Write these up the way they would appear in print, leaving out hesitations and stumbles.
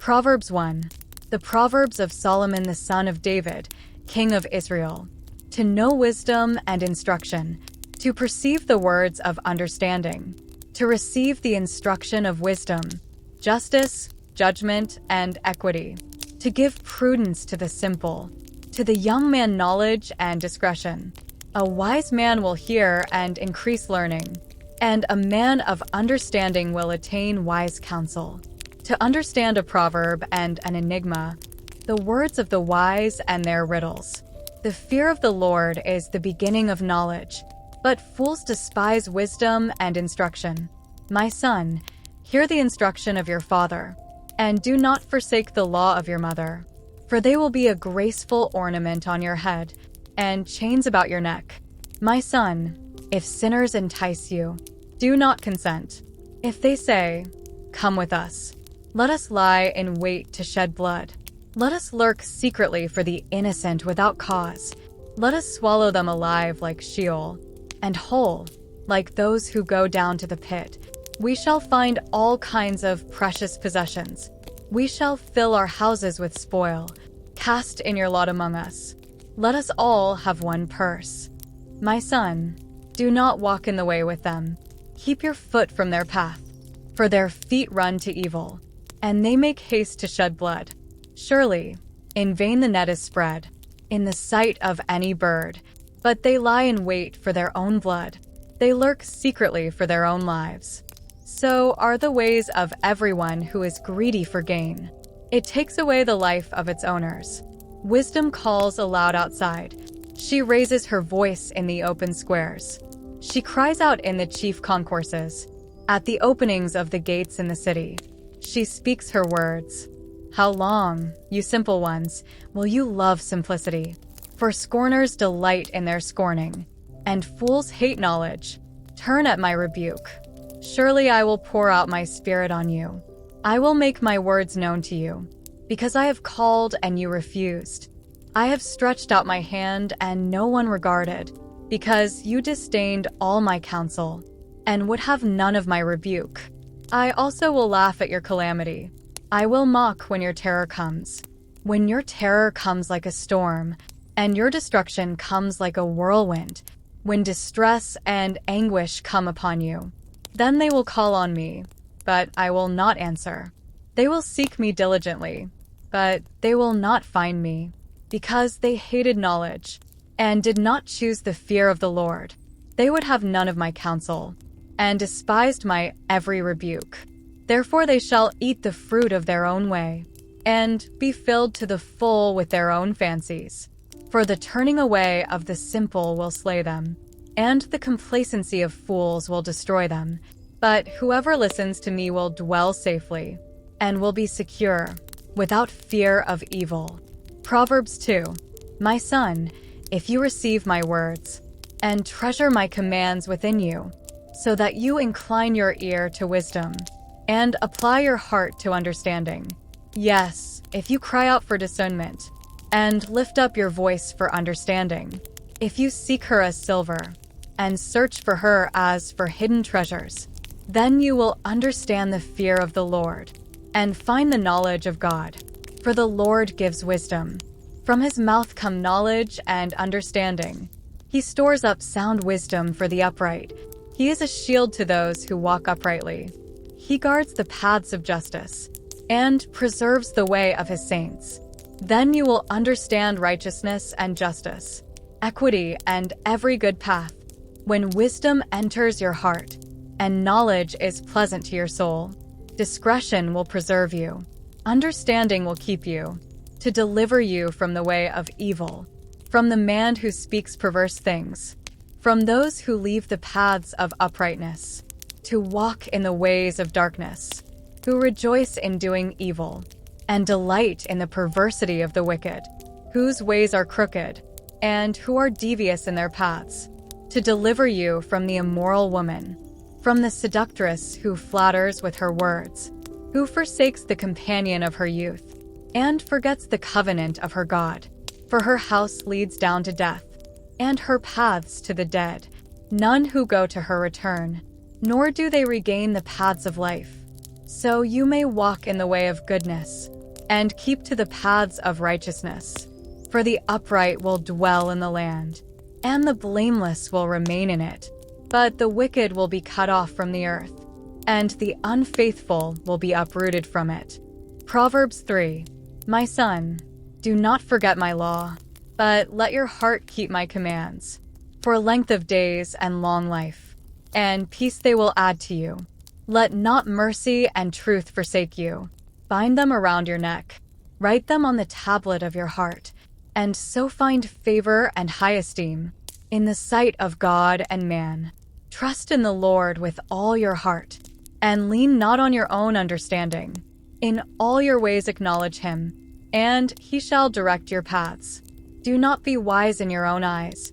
Proverbs 1. The Proverbs of Solomon the son of David, king of Israel. To know wisdom and instruction, to perceive the words of understanding, to receive the instruction of wisdom, justice, judgment, and equity, to give prudence to the simple, to the young man knowledge and discretion. A wise man will hear and increase learning, and a man of understanding will attain wise counsel. To understand a proverb and an enigma, the words of the wise and their riddles. The fear of the Lord is the beginning of knowledge, but fools despise wisdom and instruction. My son, hear the instruction of your father, and do not forsake the law of your mother, for they will be a graceful ornament on your head and chains about your neck. My son, if sinners entice you, do not consent. If they say, "Come with us," let us lie in wait to shed blood. Let us lurk secretly for the innocent without cause. Let us swallow them alive like Sheol, and whole, like those who go down to the pit. We shall find all kinds of precious possessions. We shall fill our houses with spoil. Cast in your lot among us. Let us all have one purse. My son, do not walk in the way with them. Keep your foot from their path, for their feet run to evil, and they make haste to shed blood. Surely, in vain the net is spread, in the sight of any bird, but they lie in wait for their own blood. They lurk secretly for their own lives. So are the ways of everyone who is greedy for gain. It takes away the life of its owners. Wisdom calls aloud outside. She raises her voice in the open squares. She cries out in the chief concourses, at the openings of the gates in the city. She speaks her words. How long, you simple ones, will you love simplicity? For scorners delight in their scorning, and fools hate knowledge. Turn at my rebuke. Surely I will pour out my spirit on you. I will make my words known to you, because I have called and you refused. I have stretched out my hand and no one regarded, because you disdained all my counsel, and would have none of my rebuke. I also will laugh at your calamity. I will mock when your terror comes. When your terror comes like a storm, and your destruction comes like a whirlwind, when distress and anguish come upon you, then they will call on me, but I will not answer. They will seek me diligently, but they will not find me, because they hated knowledge, and did not choose the fear of the Lord. They would have none of my counsel, and despised my every rebuke. Therefore they shall eat the fruit of their own way, and be filled to the full with their own fancies. For the turning away of the simple will slay them, and the complacency of fools will destroy them. But whoever listens to me will dwell safely, and will be secure, without fear of evil. Proverbs 2. My son, if you receive my words, and treasure my commands within you, so that you incline your ear to wisdom, and apply your heart to understanding. Yes, if you cry out for discernment, and lift up your voice for understanding, if you seek her as silver, and search for her as for hidden treasures, then you will understand the fear of the Lord, and find the knowledge of God. For the Lord gives wisdom. From his mouth come knowledge and understanding. He stores up sound wisdom for the upright. He is a shield to those who walk uprightly. He guards the paths of justice, and preserves the way of his saints. Then you will understand righteousness and justice, equity and every good path. When wisdom enters your heart, and knowledge is pleasant to your soul, discretion will preserve you. Understanding will keep you, to deliver you from the way of evil, from the man who speaks perverse things, from those who leave the paths of uprightness, to walk in the ways of darkness, who rejoice in doing evil, and delight in the perversity of the wicked, whose ways are crooked, and who are devious in their paths, to deliver you from the immoral woman, from the seductress who flatters with her words, who forsakes the companion of her youth, and forgets the covenant of her God. For her house leads down to death, and her paths to the dead. None who go to her return, nor do they regain the paths of life. so you may walk in the way of goodness, and keep to the paths of righteousness. For the upright will dwell in the land, and the blameless will remain in it. But the wicked will be cut off from the earth, and the unfaithful will be uprooted from it. Proverbs 3. My son, do not forget my law, but let your heart keep my commands. For length of days and long life, and peace they will add to you. Let not mercy and truth forsake you. Bind them around your neck. Write them on the tablet of your heart, and so find favor and high esteem in the sight of God and man. Trust in the Lord with all your heart, and lean not on your own understanding. In all your ways acknowledge him, and he shall direct your paths. Do not be wise in your own eyes.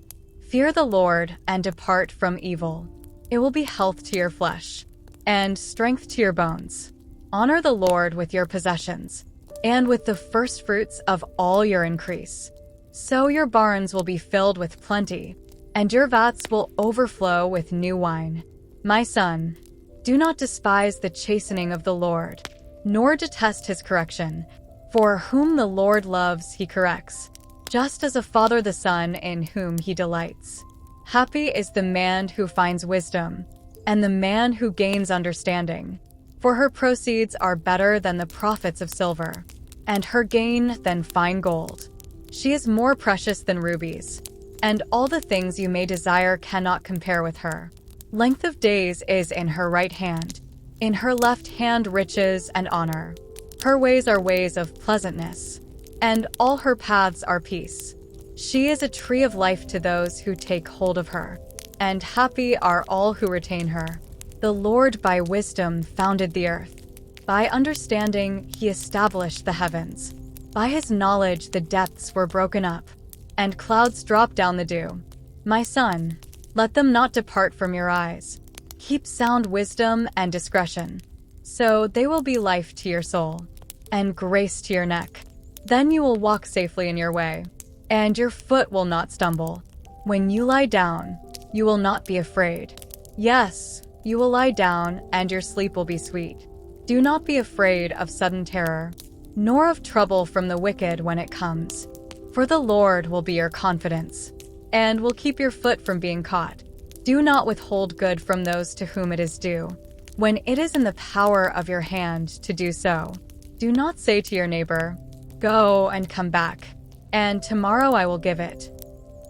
Fear the Lord and depart from evil. It will be health to your flesh, and strength to your bones. Honor the Lord with your possessions, and with the first fruits of all your increase. So your barns will be filled with plenty, and your vats will overflow with new wine. My son, do not despise the chastening of the Lord, nor detest his correction. For whom the Lord loves, he corrects, just as a father the son in whom he delights. Happy is the man who finds wisdom, and the man who gains understanding. For her proceeds are better than the profits of silver, and her gain than fine gold. She is more precious than rubies, and all the things you may desire cannot compare with her. Length of days is in her right hand, in her left hand riches and honor. Her ways are ways of pleasantness, and all her paths are peace. She is a tree of life to those who take hold of her, and happy are all who retain her. The Lord by wisdom founded the earth. By understanding he established the heavens. By his knowledge the depths were broken up, and clouds dropped down the dew. My son, let them not depart from your eyes. Keep sound wisdom and discretion, so they will be life to your soul, and grace to your neck. Then you will walk safely in your way, and your foot will not stumble. When you lie down, you will not be afraid. Yes, you will lie down, and your sleep will be sweet. Do not be afraid of sudden terror, nor of trouble from the wicked when it comes. For the Lord will be your confidence, and will keep your foot from being caught. Do not withhold good from those to whom it is due, when it is in the power of your hand to do so. Do not say to your neighbor, "Go and come back, and tomorrow I will give it."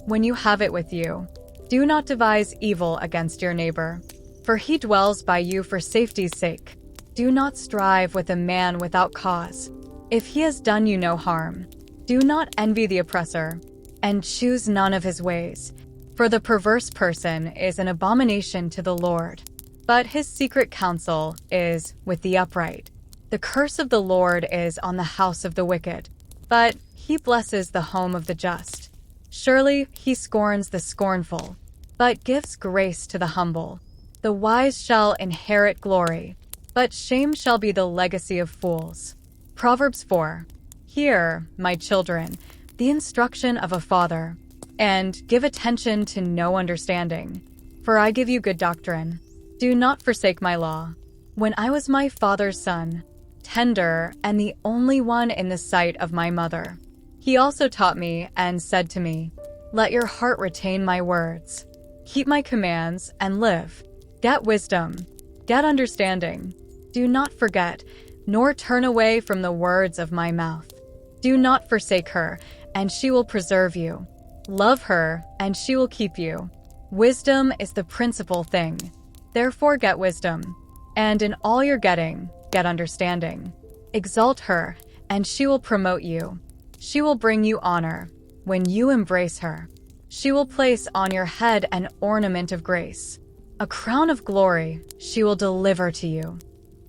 When you have it with you, do not devise evil against your neighbor, for he dwells by you for safety's sake. Do not strive with a man without cause, if he has done you no harm. Do not envy the oppressor, and choose none of his ways, for the perverse person is an abomination to the Lord, but his secret counsel is with the upright. The curse of the Lord is on the house of the wicked, but he blesses the home of the just. Surely he scorns the scornful, but gives grace to the humble. The wise shall inherit glory, but shame shall be the legacy of fools. Proverbs 4. Hear, my children, the instruction of a father, and give attention to no understanding. For I give you good doctrine. Do not forsake my law. When I was my father's son, tender and the only one in the sight of my mother, he also taught me and said to me, "Let your heart retain my words. Keep my commands and live. Get wisdom, get understanding. Do not forget, nor turn away from the words of my mouth. Do not forsake her, and she will preserve you. Love her, and she will keep you. Wisdom is the principal thing. Therefore get wisdom, and in all your getting, get understanding. Exalt her, and she will promote you. She will bring you honor when you embrace her. She will place on your head an ornament of grace. A crown of glory she will deliver to you.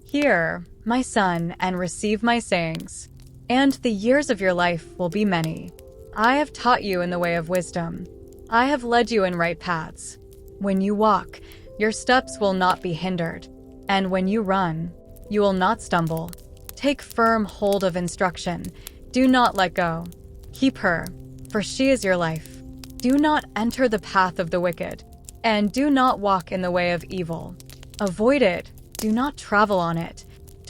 Hear, my son, and receive my sayings, and the years of your life will be many. I have taught you in the way of wisdom. I have led you in right paths. When you walk, your steps will not be hindered, and when you run, you will not stumble. Take firm hold of instruction. Do not let go. Keep her, for she is your life. Do not enter the path of the wicked, and do not walk in the way of evil. Avoid it. Do not travel on it.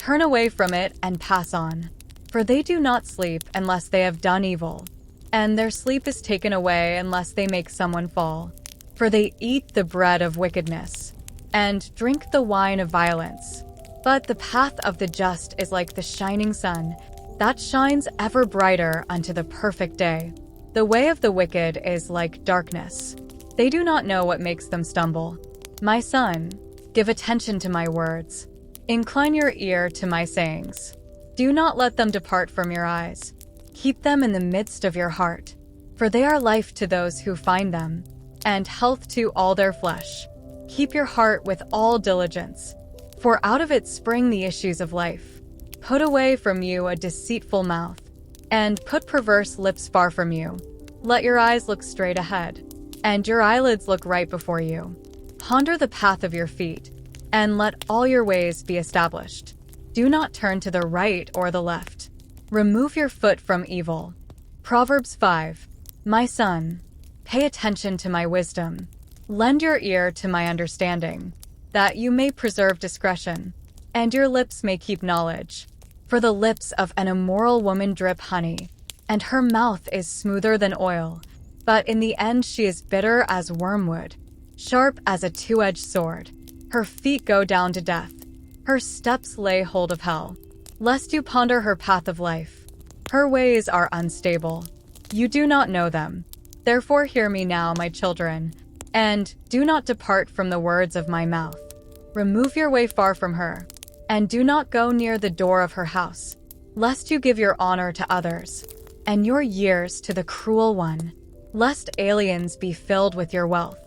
Turn away from it and pass on. For they do not sleep unless they have done evil, and their sleep is taken away unless they make someone fall. For they eat the bread of wickedness, and drink the wine of violence. But the path of the just is like the shining sun, that shines ever brighter unto the perfect day. The way of the wicked is like darkness. They do not know what makes them stumble. My son, give attention to my words. Incline your ear to my sayings. Do not let them depart from your eyes. Keep them in the midst of your heart, for they are life to those who find them, and health to all their flesh. Keep your heart with all diligence, for out of it spring the issues of life. Put away from you a deceitful mouth, and put perverse lips far from you. Let your eyes look straight ahead, and your eyelids look right before you. Ponder the path of your feet, and let all your ways be established. Do not turn to the right or the left. Remove your foot from evil. Proverbs 5. My son, pay attention to my wisdom. Lend your ear to my understanding, that you may preserve discretion, and your lips may keep knowledge. For the lips of an immoral woman drip honey, and her mouth is smoother than oil, but in the end she is bitter as wormwood, sharp as a two-edged sword. Her feet go down to death. Her steps lay hold of hell, lest you ponder her path of life. Her ways are unstable. You do not know them. Therefore hear me now, my children, and do not depart from the words of my mouth. Remove your way far from her, and do not go near the door of her house, lest you give your honor to others, and your years to the cruel one, lest aliens be filled with your wealth,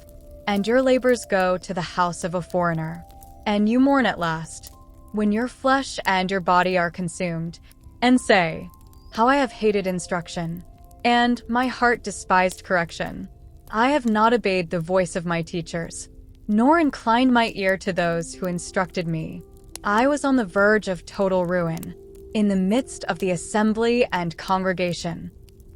and your labors go to the house of a foreigner. And you mourn at last, when your flesh and your body are consumed, and say, how I have hated instruction, and my heart despised correction. I have not obeyed the voice of my teachers, nor inclined my ear to those who instructed me. I was on the verge of total ruin, in the midst of the assembly and congregation.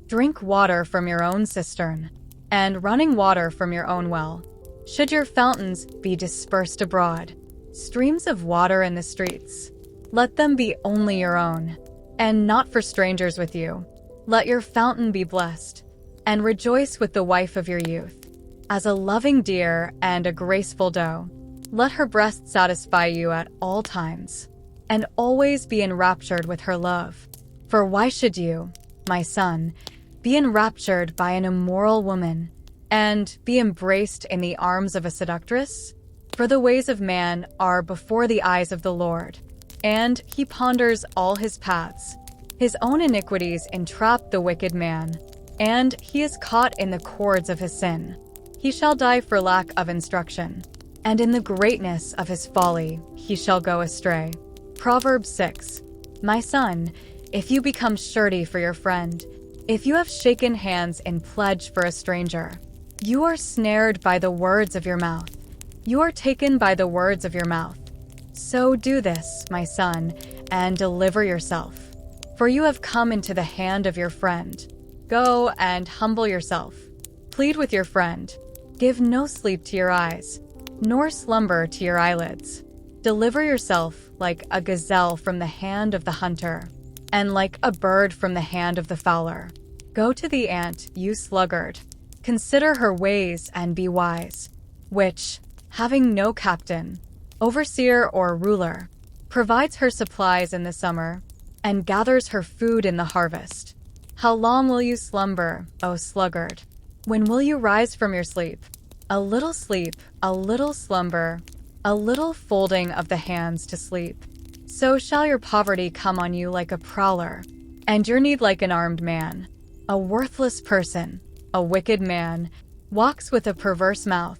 Drink water from your own cistern, and running water from your own well. Should your fountains be dispersed abroad, streams of water in the streets, let them be only your own, and not for strangers with you. Let your fountain be blessed, and rejoice with the wife of your youth. As a loving deer and a graceful doe, let her breast satisfy you at all times, and always be enraptured with her love. For why should you, my son, be enraptured by an immoral woman, and be embraced in the arms of a seductress? For the ways of man are before the eyes of the Lord, and he ponders all his paths. His own iniquities entrap the wicked man, and he is caught in the cords of his sin. He shall die for lack of instruction, and in the greatness of his folly he shall go astray. Proverbs 6. My son, if you become surety for your friend, if you have shaken hands in pledge for a stranger, you are snared by the words of your mouth. You are taken by the words of your mouth. So do this, my son, and deliver yourself. For you have come into the hand of your friend. Go and humble yourself. Plead with your friend. Give no sleep to your eyes, nor slumber to your eyelids. Deliver yourself like a gazelle from the hand of the hunter, and like a bird from the hand of the fowler. Go to the ant, you sluggard. Consider her ways and be wise, which, having no captain, overseer or ruler, provides her supplies in the summer, and gathers her food in the harvest. How long will you slumber, O sluggard? When will you rise from your sleep? A little sleep, a little slumber, a little folding of the hands to sleep. So shall your poverty come on you like a prowler, and your need like an armed man. A worthless person, a wicked man, walks with a perverse mouth.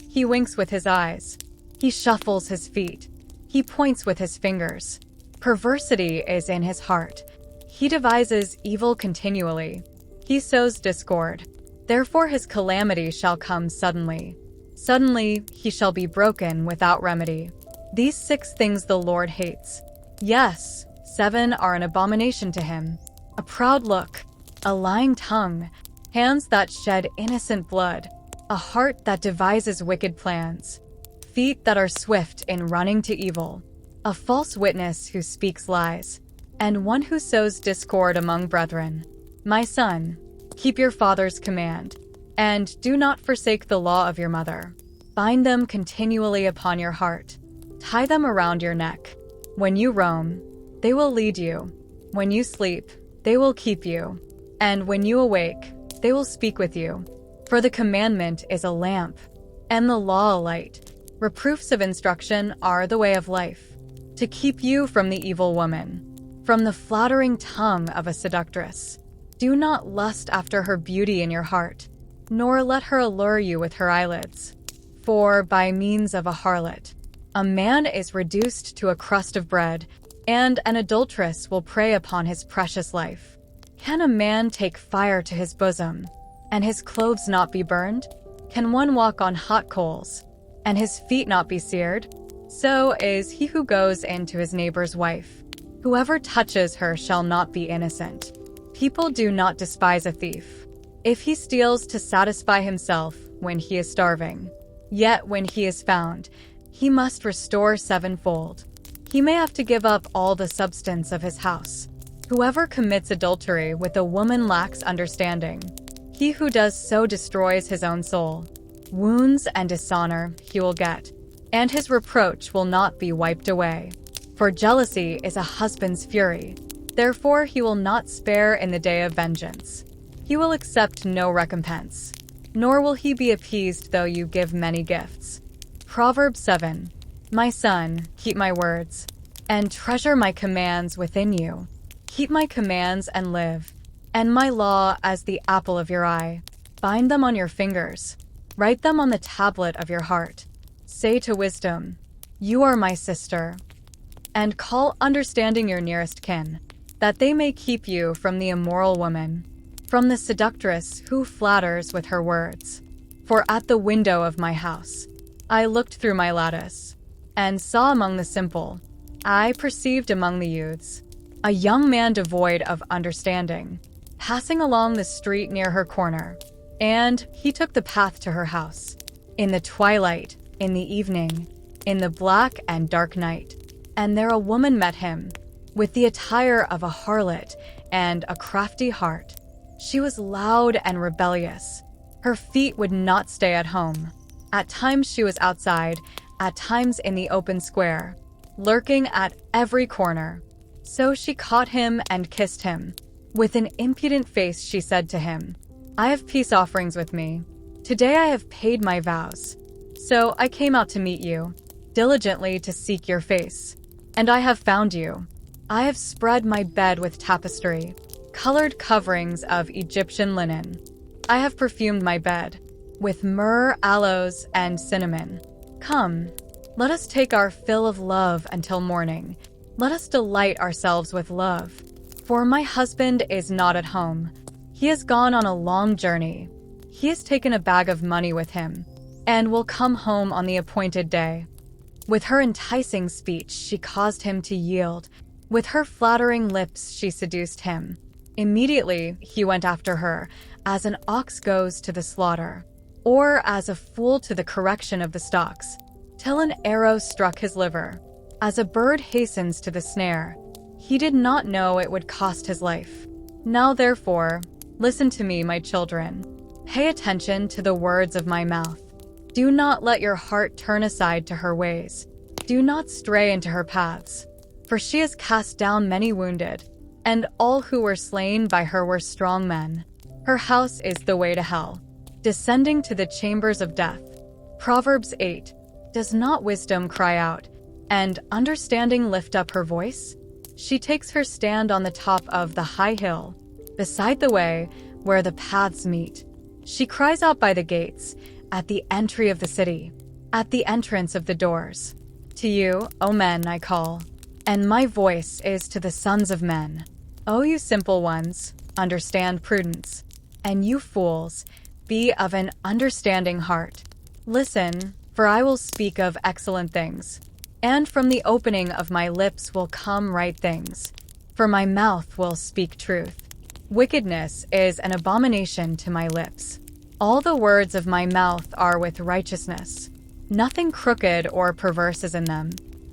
He winks with his eyes. He shuffles his feet. He points with his fingers. Perversity is in his heart. He devises evil continually. He sows discord. Therefore his calamity shall come suddenly. Suddenly he shall be broken without remedy. These 6 things the Lord hates. Yes, 7 are an abomination to him. A proud look, a lying tongue, hands that shed innocent blood, a heart that devises wicked plans, feet that are swift in running to evil, a false witness who speaks lies, and one who sows discord among brethren. My son, keep your father's command, and do not forsake the law of your mother. Bind them continually upon your heart. Tie them around your neck. When you roam, they will lead you. When you sleep, they will keep you. And when you awake, they will speak with you. For the commandment is a lamp, and the law a light. Reproofs of instruction are the way of life, to keep you from the evil woman, from the flattering tongue of a seductress. Do not lust after her beauty in your heart, nor let her allure you with her eyelids. For by means of a harlot, a man is reduced to a crust of bread, and an adulteress will prey upon his precious life. Can a man take fire to his bosom, and his clothes not be burned? Can one walk on hot coals, and his feet not be seared? So is he who goes into his neighbor's wife. Whoever touches her shall not be innocent. People do not despise a thief, if he steals to satisfy himself when he is starving. Yet when he is found, he must restore sevenfold. He may have to give up all the substance of his house. Whoever commits adultery with a woman lacks understanding. He who does so destroys his own soul. Wounds and dishonor he will get, and his reproach will not be wiped away. For jealousy is a husband's fury. Therefore he will not spare in the day of vengeance. He will accept no recompense, nor will he be appeased though you give many gifts. Proverbs 7. My son, keep my words, and treasure my commands within you. Keep my commands and live, and my law as the apple of your eye. Bind them on your fingers. Write them on the tablet of your heart. Say to wisdom, you are my sister. And call understanding your nearest kin, that they may keep you from the immoral woman, from the seductress who flatters with her words. For at the window of my house, I looked through my lattice, and saw among the simple, I perceived among the youths, a young man devoid of understanding, passing along the street near her corner, and he took the path to her house. In the twilight, in the evening, in the black and dark night, and there a woman met him, with the attire of a harlot and a crafty heart. She was loud and rebellious. Her feet would not stay at home. At times she was outside, at times in the open square, lurking at every corner. So she caught him and kissed him. With an impudent face she said to him, I have peace offerings with me. Today I have paid my vows. So I came out to meet you, diligently to seek your face. And I have found you. I have spread my bed with tapestry, colored coverings of Egyptian linen. I have perfumed my bed with myrrh, aloes, and cinnamon. Come, let us take our fill of love until morning. Let us delight ourselves with love. For my husband is not at home. He has gone on a long journey. He has taken a bag of money with him, and will come home on the appointed day. With her enticing speech, she caused him to yield. With her flattering lips, she seduced him. Immediately, he went after her, as an ox goes to the slaughter, or as a fool to the correction of the stocks, till an arrow struck his liver. As a bird hastens to the snare, he did not know it would cost his life. Now therefore, listen to me, my children. Pay attention to the words of my mouth. Do not let your heart turn aside to her ways. Do not stray into her paths. For she has cast down many wounded, and all who were slain by her were strong men. Her house is the way to hell, descending to the chambers of death. Proverbs 8. Does not wisdom cry out, and understanding lift up her voice? She takes her stand on the top of the high hill, beside the way where the paths meet. She cries out by the gates, at the entry of the city, at the entrance of the doors. To you, O men, I call, and my voice is to the sons of men. O you simple ones, understand prudence, and you fools, be of an understanding heart. Listen, for I will speak of excellent things, and from the opening of my lips will come right things, for my mouth will speak truth. Wickedness is an abomination to my lips. All the words of my mouth are with righteousness. Nothing crooked or perverse is in them.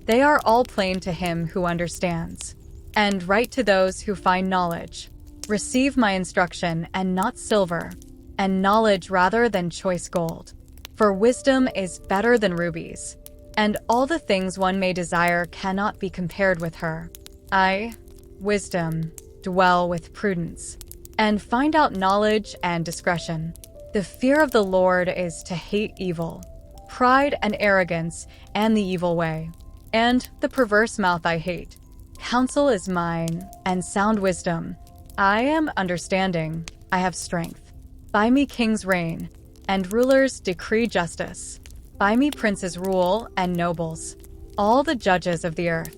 They are all plain to him who understands, and right to those who find knowledge. Receive my instruction, and not silver, and knowledge rather than choice gold. For wisdom is better than rubies, and all the things one may desire cannot be compared with her. I, wisdom, dwell with prudence, and find out knowledge and discretion. The fear of the Lord is to hate evil, pride and arrogance, and the evil way, and the perverse mouth I hate. Counsel is mine, and sound wisdom. I am understanding, I have strength. By me kings reign, and rulers decree justice. By me princes rule, and nobles, all the judges of the earth.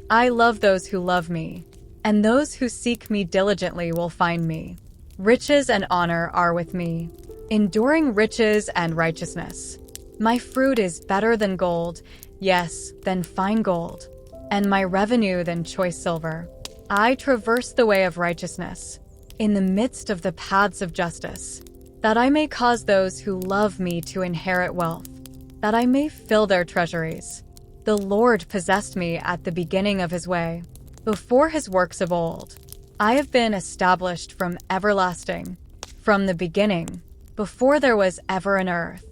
I love those who love me, and those who seek me diligently will find me. Riches and honor are with me, enduring riches and righteousness. My fruit is better than gold, yes, than fine gold, and my revenue than choice silver. I traverse the way of righteousness, in the midst of the paths of justice, that I may cause those who love me to inherit wealth, that I may fill their treasuries. The Lord possessed me at the beginning of his way, before his works of old. I have been established from everlasting, from the beginning, before there was ever an earth.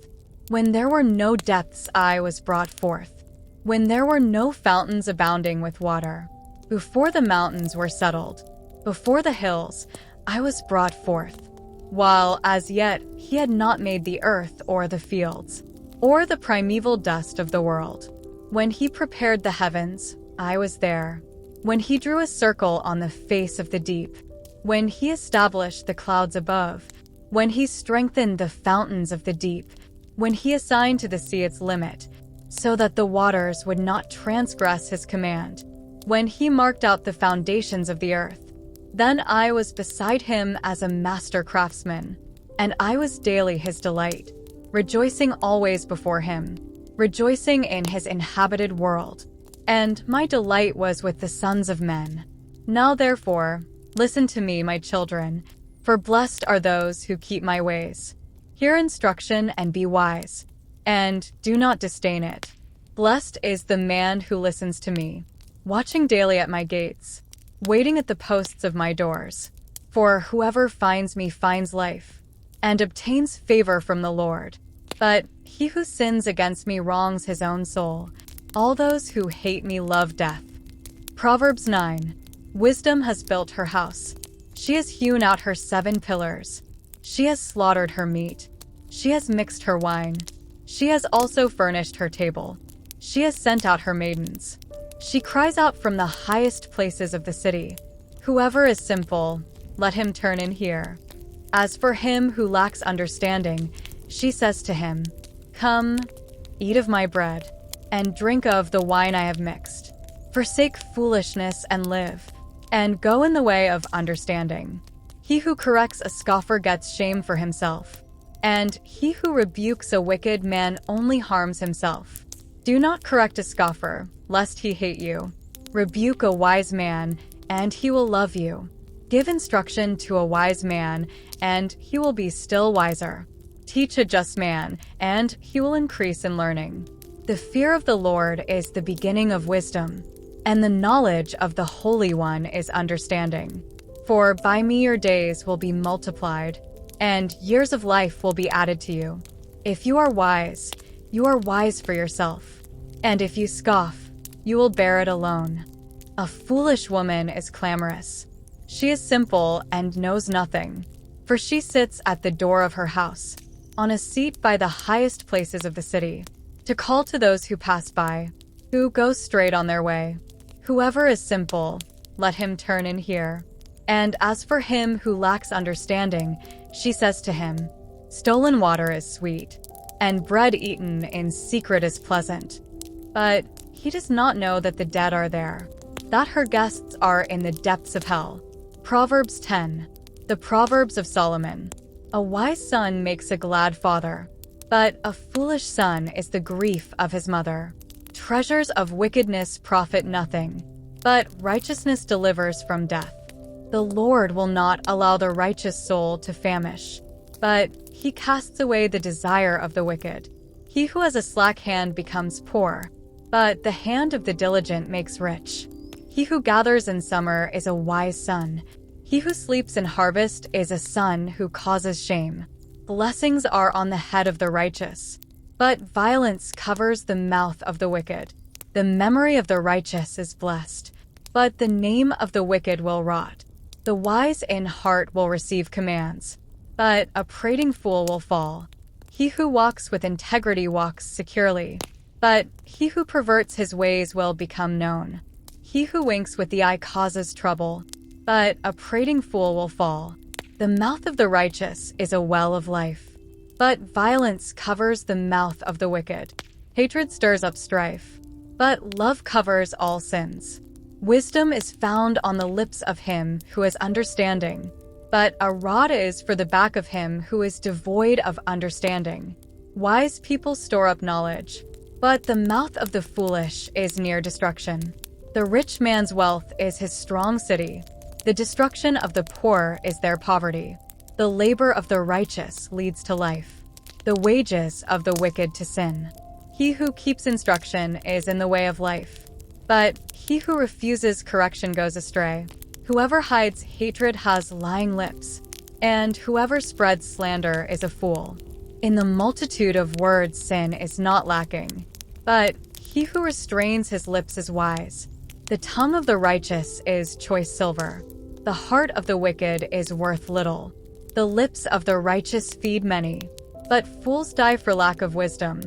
When there were no depths, I was brought forth, when there were no fountains abounding with water. Before the mountains were settled, before the hills, I was brought forth, while as yet he had not made the earth or the fields, or the primeval dust of the world. When he prepared the heavens, I was there. When he drew a circle on the face of the deep, when he established the clouds above, when he strengthened the fountains of the deep, when he assigned to the sea its limit, so that the waters would not transgress his command, when he marked out the foundations of the earth. Then I was beside him as a master craftsman, and I was daily his delight, rejoicing always before him, rejoicing in his inhabited world. And my delight was with the sons of men. Now therefore, listen to me, my children, for blessed are those who keep my ways. Hear instruction and be wise, and do not disdain it. Blessed is the man who listens to me, watching daily at my gates, waiting at the posts of my doors. For whoever finds me finds life, and obtains favor from the Lord. But he who sins against me wrongs his own soul. All those who hate me love death. Proverbs 9. Wisdom has built her house. She has hewn out her 7 pillars. She has slaughtered her meat. She has mixed her wine. She has also furnished her table. She has sent out her maidens. She cries out from the highest places of the city. Whoever is simple, let him turn in here. As for him who lacks understanding, she says to him, Come, eat of my bread, and drink of the wine I have mixed. Forsake foolishness and live, and go in the way of understanding. He who corrects a scoffer gets shame for himself, and he who rebukes a wicked man only harms himself. Do not correct a scoffer, lest he hate you. Rebuke a wise man, and he will love you. Give instruction to a wise man, and he will be still wiser. Teach a just man, and he will increase in learning. The fear of the Lord is the beginning of wisdom, and the knowledge of the Holy One is understanding. For by me your days will be multiplied, and years of life will be added to you. If you are wise for yourself, and if you scoff, you will bear it alone. A foolish woman is clamorous. She is simple and knows nothing, for she sits at the door of her house, on a seat by the highest places of the city, to call to those who pass by, who go straight on their way. Whoever is simple, let him turn in here. And as for him who lacks understanding, she says to him, Stolen water is sweet, and bread eaten in secret is pleasant. But he does not know that the dead are there, that her guests are in the depths of hell. Proverbs 10. The Proverbs of Solomon. A wise son makes a glad father, but a foolish son is the grief of his mother. Treasures of wickedness profit nothing, but righteousness delivers from death. The Lord will not allow the righteous soul to famish, but he casts away the desire of the wicked. He who has a slack hand becomes poor, but the hand of the diligent makes rich. He who gathers in summer is a wise son. He who sleeps in harvest is a son who causes shame. Blessings are on the head of the righteous, but violence covers the mouth of the wicked. The memory of the righteous is blessed, but the name of the wicked will rot. The wise in heart will receive commands, but a prating fool will fall. He who walks with integrity walks securely, but he who perverts his ways will become known. He who winks with the eye causes trouble, but a prating fool will fall. The mouth of the righteous is a well of life, but violence covers the mouth of the wicked. Hatred stirs up strife, but love covers all sins. Wisdom is found on the lips of him who has understanding, but a rod is for the back of him who is devoid of understanding. Wise people store up knowledge, but the mouth of the foolish is near destruction. The rich man's wealth is his strong city. The destruction of the poor is their poverty. The labor of the righteous leads to life, the wages of the wicked to sin. He who keeps instruction is in the way of life, but he who refuses correction goes astray. Whoever hides hatred has lying lips, and whoever spreads slander is a fool. In the multitude of words sin is not lacking, but he who restrains his lips is wise. The tongue of the righteous is choice silver. The heart of the wicked is worth little. The lips of the righteous feed many, but fools die for lack of wisdom.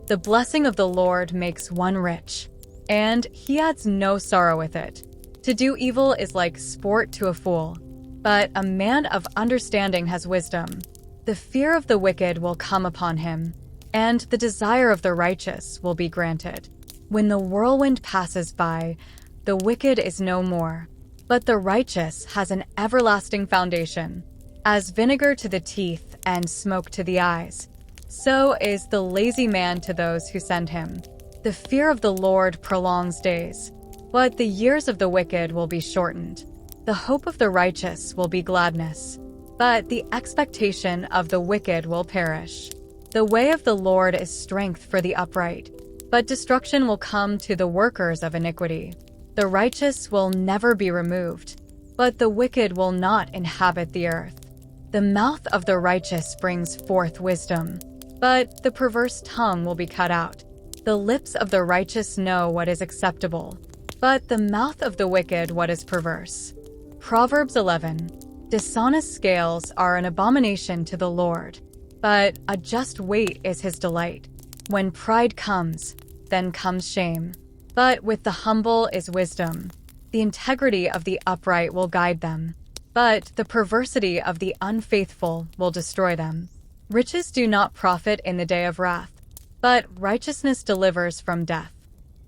The blessing of the Lord makes one rich, and he adds no sorrow with it. To do evil is like sport to a fool, but a man of understanding has wisdom. The fear of the wicked will come upon him, and the desire of the righteous will be granted. When the whirlwind passes by, the wicked is no more, but the righteous has an everlasting foundation. As vinegar to the teeth and smoke to the eyes, so is the lazy man to those who send him. The fear of the Lord prolongs days, but the years of the wicked will be shortened. The hope of the righteous will be gladness, but the expectation of the wicked will perish. The way of the Lord is strength for the upright, but destruction will come to the workers of iniquity. The righteous will never be removed, but the wicked will not inhabit the earth. The mouth of the righteous brings forth wisdom, but the perverse tongue will be cut out. The lips of the righteous know what is acceptable, but the mouth of the wicked what is perverse. Proverbs 11. Dishonest scales are an abomination to the Lord, but a just weight is his delight. When pride comes, then comes shame, but with the humble is wisdom. The integrity of the upright will guide them, but the perversity of the unfaithful will destroy them. Riches do not profit in the day of wrath, but righteousness delivers from death.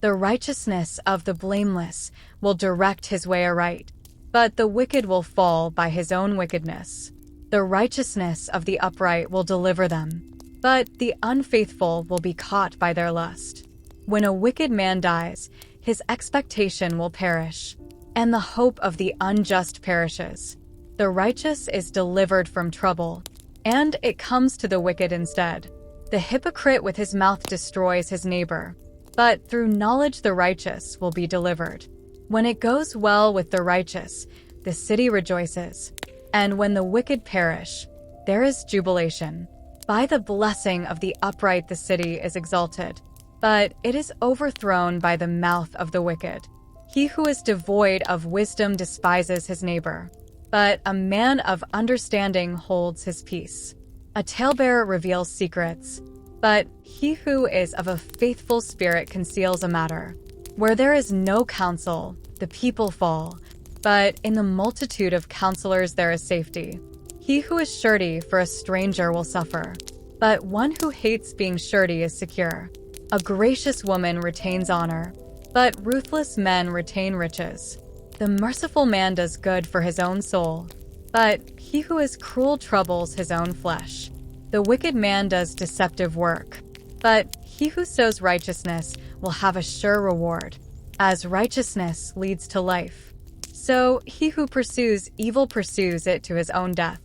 The righteousness of the blameless will direct his way aright, but the wicked will fall by his own wickedness. The righteousness of the upright will deliver them, but the unfaithful will be caught by their lust. When a wicked man dies, his expectation will perish, and the hope of the unjust perishes. The righteous is delivered from trouble, and it comes to the wicked instead. The hypocrite with his mouth destroys his neighbor, but through knowledge the righteous will be delivered. When it goes well with the righteous, the city rejoices, and when the wicked perish, there is jubilation. By the blessing of the upright the city is exalted, but it is overthrown by the mouth of the wicked. He who is devoid of wisdom despises his neighbor, but a man of understanding holds his peace. A talebearer reveals secrets, but he who is of a faithful spirit conceals a matter. Where there is no counsel, the people fall, but in the multitude of counselors there is safety. He who is surety for a stranger will suffer, but one who hates being surety is secure. A gracious woman retains honor, but ruthless men retain riches. The merciful man does good for his own soul, but he who is cruel troubles his own flesh. The wicked man does deceptive work, but he who sows righteousness will have a sure reward. As righteousness leads to life, so he who pursues evil pursues it to his own death.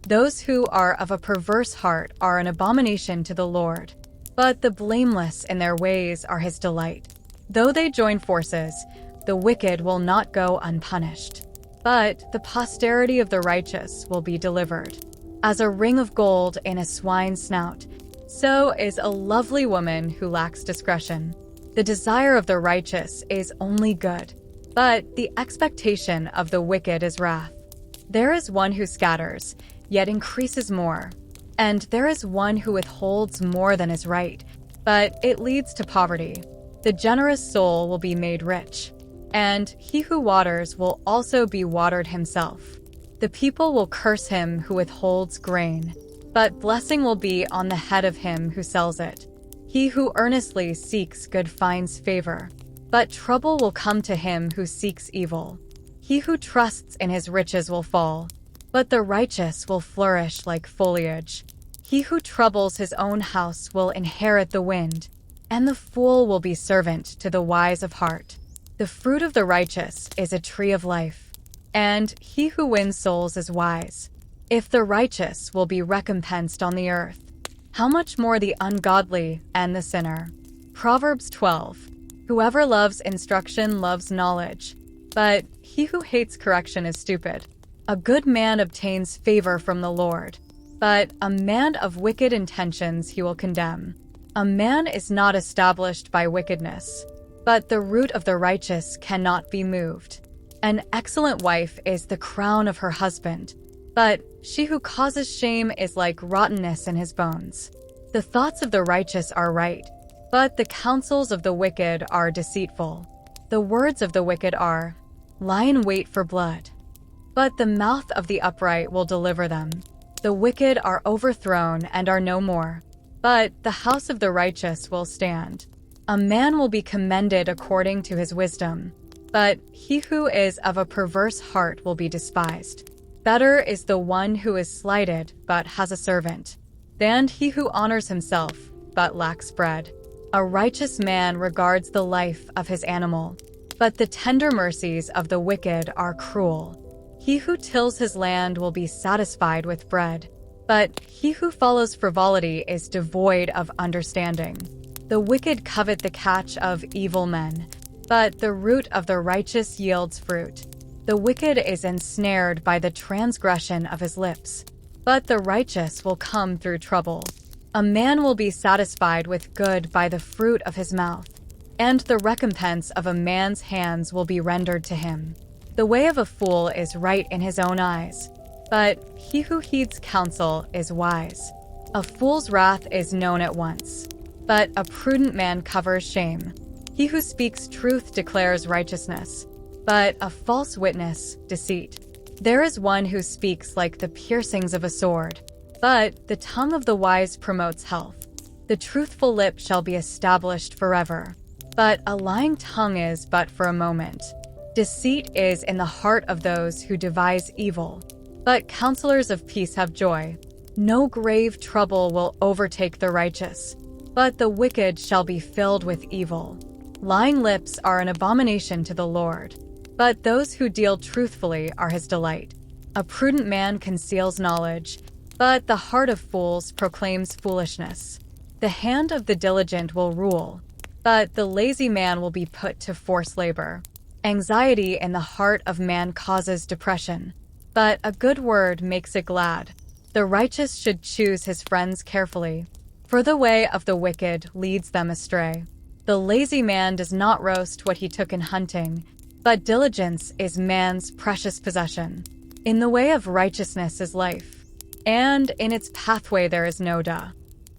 Those who are of a perverse heart are an abomination to the Lord, but the blameless in their ways are his delight. Though they join forces, the wicked will not go unpunished, but the posterity of the righteous will be delivered. As a ring of gold in a swine's snout, so is a lovely woman who lacks discretion. The desire of the righteous is only good, but the expectation of the wicked is wrath. There is one who scatters, yet increases more, and there is one who withholds more than is right, but it leads to poverty. The generous soul will be made rich, and he who waters will also be watered himself. The people will curse him who withholds grain, but blessing will be on the head of him who sells it. He who earnestly seeks good finds favor, but trouble will come to him who seeks evil. He who trusts in his riches will fall, but the righteous will flourish like foliage. He who troubles his own house will inherit the wind, and the fool will be servant to the wise of heart. The fruit of the righteous is a tree of life, and he who wins souls is wise. If the righteous will be recompensed on the earth, how much more the ungodly and the sinner? Proverbs 12. Whoever loves instruction loves knowledge, but he who hates correction is stupid. A good man obtains favor from the Lord, but a man of wicked intentions he will condemn. A man is not established by wickedness, but the root of the righteous cannot be moved. An excellent wife is the crown of her husband, but she who causes shame is like rottenness in his bones. The thoughts of the righteous are right, but the counsels of the wicked are deceitful. The words of the wicked are, "Lie in wait for blood," but the mouth of the upright will deliver them. The wicked are overthrown and are no more, but the house of the righteous will stand. A man will be commended according to his wisdom, but he who is of a perverse heart will be despised. Better is the one who is slighted but has a servant, than he who honors himself but lacks bread. A righteous man regards the life of his animal, but the tender mercies of the wicked are cruel. He who tills his land will be satisfied with bread, but he who follows frivolity is devoid of understanding. The wicked covet the catch of evil men, but the root of the righteous yields fruit. The wicked is ensnared by the transgression of his lips, but the righteous will come through trouble. A man will be satisfied with good by the fruit of his mouth, and the recompense of a man's hands will be rendered to him. The way of a fool is right in his own eyes, but he who heeds counsel is wise. A fool's wrath is known at once, but a prudent man covers shame. He who speaks truth declares righteousness, but a false witness, deceit. There is one who speaks like the piercings of a sword, but the tongue of the wise promotes health. The truthful lip shall be established forever, but a lying tongue is but for a moment. Deceit is in the heart of those who devise evil, but counselors of peace have joy. No grave trouble will overtake the righteous, but the wicked shall be filled with evil. Lying lips are an abomination to the Lord, but those who deal truthfully are his delight. A prudent man conceals knowledge, but the heart of fools proclaims foolishness. The hand of the diligent will rule, but the lazy man will be put to forced labor. Anxiety in the heart of man causes depression, but a good word makes it glad. The righteous should choose his friends carefully, for the way of the wicked leads them astray. The lazy man does not roast what he took in hunting, but diligence is man's precious possession. In the way of righteousness is life, and in its pathway there is no duh.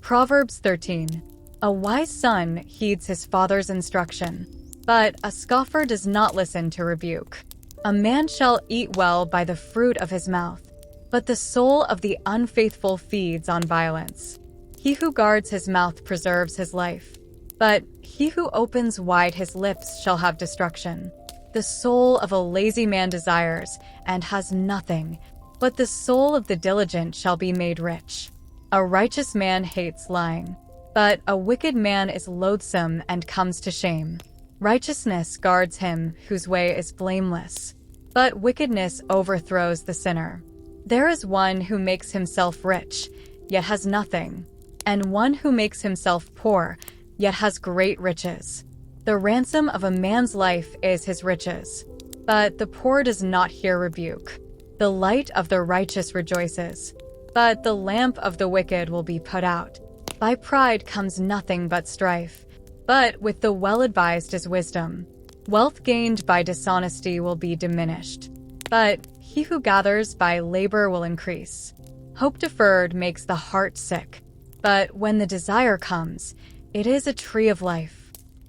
Proverbs 13. A wise son heeds his father's instruction, but a scoffer does not listen to rebuke. A man shall eat well by the fruit of his mouth, but the soul of the unfaithful feeds on violence. He who guards his mouth preserves his life, but he who opens wide his lips shall have destruction. The soul of a lazy man desires and has nothing, but the soul of the diligent shall be made rich. A righteous man hates lying, but a wicked man is loathsome and comes to shame. Righteousness guards him whose way is blameless, but wickedness overthrows the sinner. There is one who makes himself rich, yet has nothing, and one who makes himself poor, yet has great riches. The ransom of a man's life is his riches, but the poor does not hear rebuke. The light of the righteous rejoices, but the lamp of the wicked will be put out. By pride comes nothing but strife, but with the well-advised is wisdom. Wealth gained by dishonesty will be diminished, but he who gathers by labor will increase. Hope deferred makes the heart sick, but when the desire comes, it is a tree of life.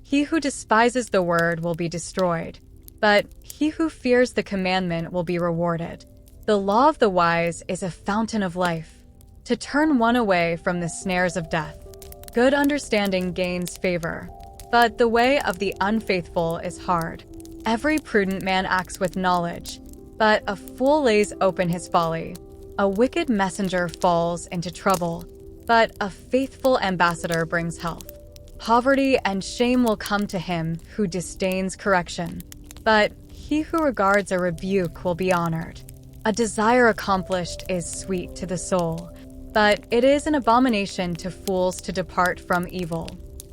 He who despises the word will be destroyed, but he who fears the commandment will be rewarded. The law of the wise is a fountain of life, to turn one away from the snares of death. Good understanding gains favor, but the way of the unfaithful is hard. Every prudent man acts with knowledge, but a fool lays open his folly. A wicked messenger falls into trouble, but a faithful ambassador brings health. Poverty and shame will come to him who disdains correction, but he who regards a rebuke will be honored. A desire accomplished is sweet to the soul, but it is an abomination to fools to depart from evil.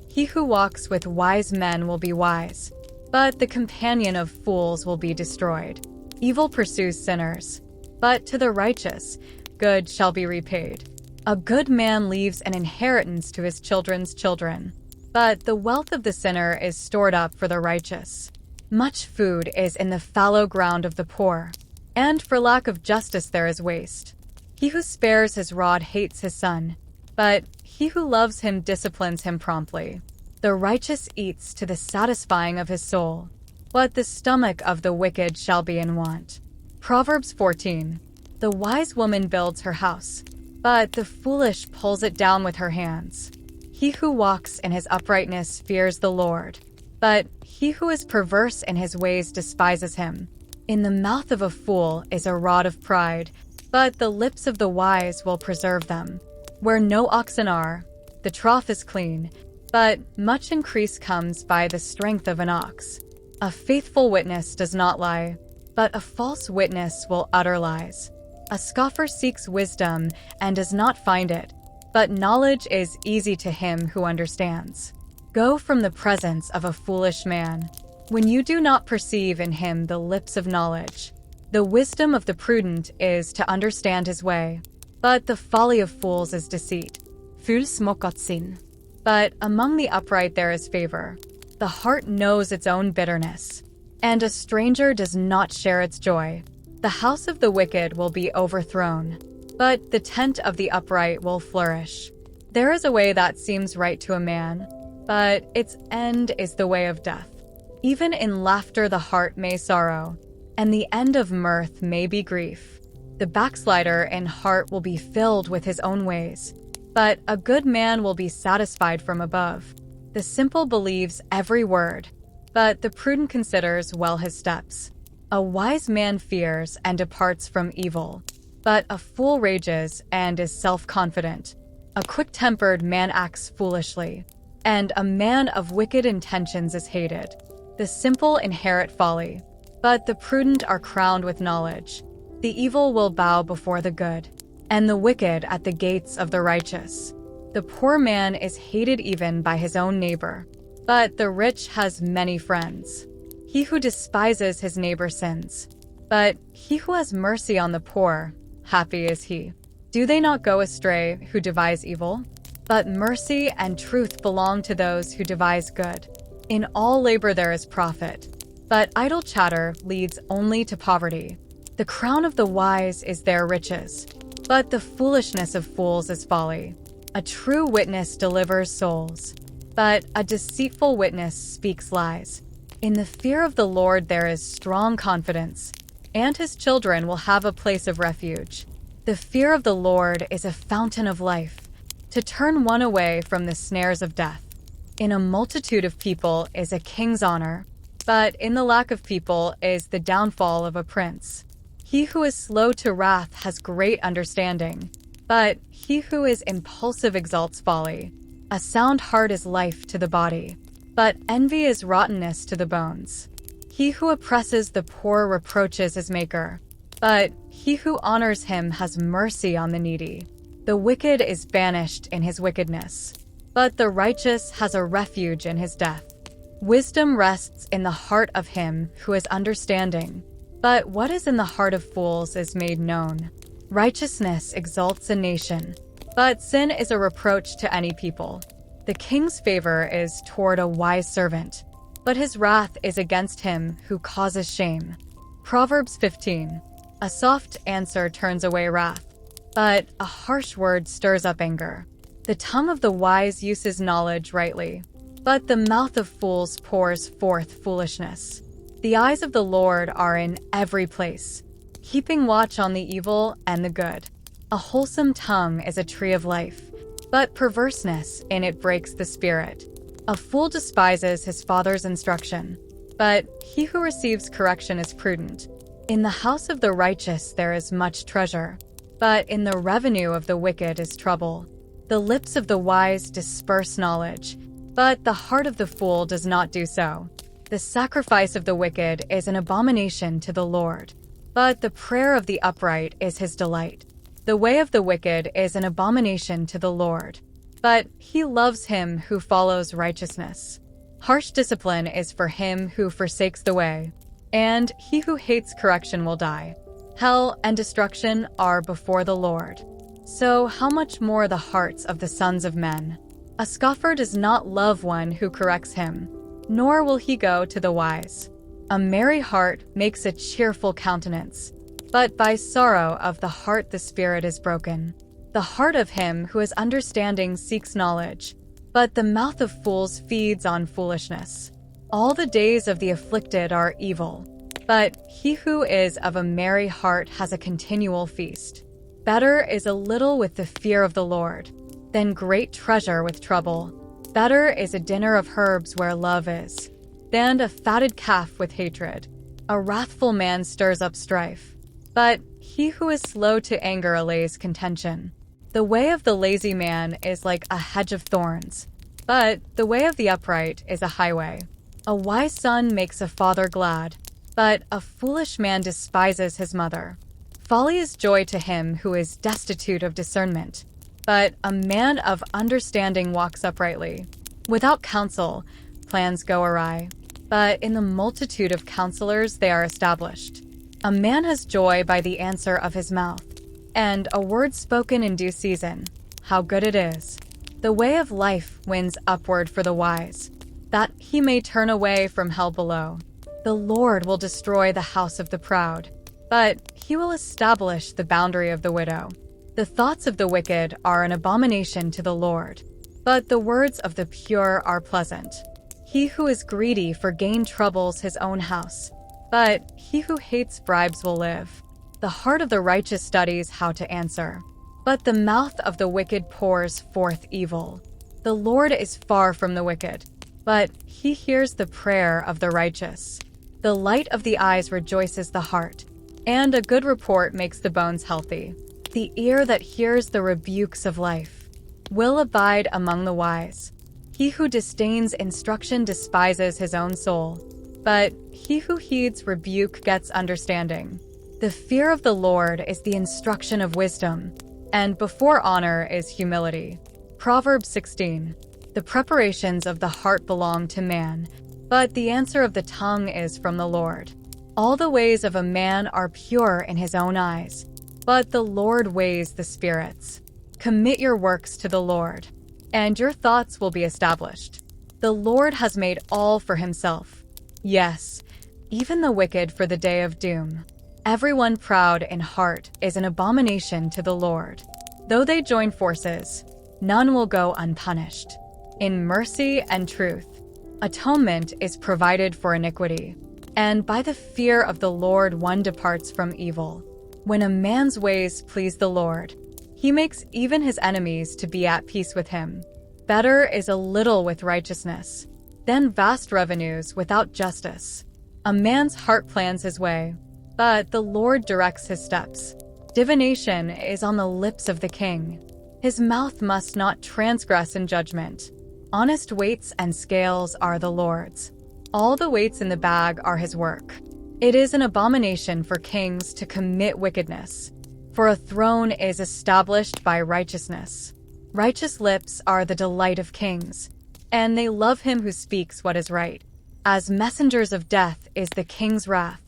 He who walks with wise men will be wise, but the companion of fools will be destroyed. Evil pursues sinners, but to the righteous, good shall be repaid. A good man leaves an inheritance to his children's children, but the wealth of the sinner is stored up for the righteous. Much food is in the fallow ground of the poor, and for lack of justice there is waste. He who spares his rod hates his son, but he who loves him disciplines him promptly. The righteous eats to the satisfying of his soul, but the stomach of the wicked shall be in want. Proverbs 14. The wise woman builds her house, but the foolish pulls it down with her hands. He who walks in his uprightness fears the Lord, but he who is perverse in his ways despises him. In the mouth of a fool is a rod of pride, but the lips of the wise will preserve them. Where no oxen are, the trough is clean, but much increase comes by the strength of an ox. A faithful witness does not lie, but a false witness will utter lies. A scoffer seeks wisdom and does not find it, but knowledge is easy to him who understands. Go from the presence of a foolish man, when you do not perceive in him the lips of knowledge. The wisdom of the prudent is to understand his way, but the folly of fools is deceit. Ful smokot sin. But among the upright there is favor. The heart knows its own bitterness, and a stranger does not share its joy. The house of the wicked will be overthrown, but the tent of the upright will flourish. There is a way that seems right to a man, but its end is the way of death. Even in laughter the heart may sorrow, and the end of mirth may be grief. The backslider in heart will be filled with his own ways, but a good man will be satisfied from above. The simple believes every word, but the prudent considers well his steps. A wise man fears and departs from evil, but a fool rages and is self-confident. A quick-tempered man acts foolishly, and a man of wicked intentions is hated. The simple inherit folly, but the prudent are crowned with knowledge. The evil will bow before the good, and the wicked at the gates of the righteous. The poor man is hated even by his own neighbor, but the rich has many friends. He who despises his neighbor sins, but he who has mercy on the poor, happy is he. Do they not go astray who devise evil? But mercy and truth belong to those who devise good. In all labor there is profit, but idle chatter leads only to poverty. The crown of the wise is their riches, but the foolishness of fools is folly. A true witness delivers souls, but a deceitful witness speaks lies. In the fear of the Lord there is strong confidence, and his children will have a place of refuge. The fear of the Lord is a fountain of life, to turn one away from the snares of death. In a multitude of people is a king's honor, but in the lack of people is the downfall of a prince. He who is slow to wrath has great understanding, but he who is impulsive exalts folly. A sound heart is life to the body, but envy is rottenness to the bones. He who oppresses the poor reproaches his maker, but he who honors him has mercy on the needy. The wicked is banished in his wickedness, but the righteous has a refuge in his death. Wisdom rests in the heart of him who is understanding, but what is in the heart of fools is made known. Righteousness exalts a nation, but sin is a reproach to any people. The king's favor is toward a wise servant, but his wrath is against him who causes shame. Proverbs 15. A soft answer turns away wrath, but a harsh word stirs up anger. The tongue of the wise uses knowledge rightly, but the mouth of fools pours forth foolishness. The eyes of the Lord are in every place, keeping watch on the evil and the good. A wholesome tongue is a tree of life, but perverseness in it breaks the spirit. A fool despises his father's instruction, but he who receives correction is prudent. In the house of the righteous there is much treasure, but in the revenue of the wicked is trouble. The lips of the wise disperse knowledge, but the heart of the fool does not do so. The sacrifice of the wicked is an abomination to the Lord, but the prayer of the upright is his delight. The way of the wicked is an abomination to the Lord, but he loves him who follows righteousness. Harsh discipline is for him who forsakes the way, and he who hates correction will die. Hell and destruction are before the Lord. So how much more the hearts of the sons of men? A scoffer does not love one who corrects him, nor will he go to the wise. A merry heart makes a cheerful countenance, but by sorrow of the heart the spirit is broken. The heart of him who is understanding seeks knowledge, but the mouth of fools feeds on foolishness. All the days of the afflicted are evil, but he who is of a merry heart has a continual feast. Better is a little with the fear of the Lord than great treasure with trouble. Better is a dinner of herbs where love is, than a fatted calf with hatred. A wrathful man stirs up strife, but he who is slow to anger allays contention. The way of the lazy man is like a hedge of thorns, but the way of the upright is a highway. A wise son makes a father glad, but a foolish man despises his mother. Folly is joy to him who is destitute of discernment, but a man of understanding walks uprightly. Without counsel, plans go awry, but in the multitude of counselors they are established. A man has joy by the answer of his mouth, and a word spoken in due season. How good it is! The way of life wins upward for the wise, that he may turn away from hell below. The Lord will destroy the house of the proud, but he will establish the boundary of the widow. The thoughts of the wicked are an abomination to the Lord, but the words of the pure are pleasant. He who is greedy for gain troubles his own house, but he who hates bribes will live. The heart of the righteous studies how to answer, but the mouth of the wicked pours forth evil. The Lord is far from the wicked, but he hears the prayer of the righteous. The light of the eyes rejoices the heart, and a good report makes the bones healthy. The ear that hears the rebukes of life will abide among the wise. He who disdains instruction despises his own soul, but he who heeds rebuke gets understanding. The fear of the Lord is the instruction of wisdom, and before honor is humility. Proverbs 16. The preparations of the heart belong to man, but the answer of the tongue is from the Lord. All the ways of a man are pure in his own eyes, but the Lord weighs the spirits. Commit your works to the Lord, and your thoughts will be established. The Lord has made all for himself. Yes, even the wicked for the day of doom. Everyone proud in heart is an abomination to the Lord. Though they join forces, none will go unpunished. In mercy and truth, atonement is provided for iniquity, and by the fear of the Lord one departs from evil. When a man's ways please the Lord, he makes even his enemies to be at peace with him. Better is a little with righteousness than vast revenues without justice. A man's heart plans his way, but the Lord directs his steps. Divination is on the lips of the king. His mouth must not transgress in judgment. Honest weights and scales are the Lord's. All the weights in the bag are his work. It is an abomination for kings to commit wickedness, for a throne is established by righteousness. Righteous lips are the delight of kings, and they love him who speaks what is right. As messengers of death is the king's wrath,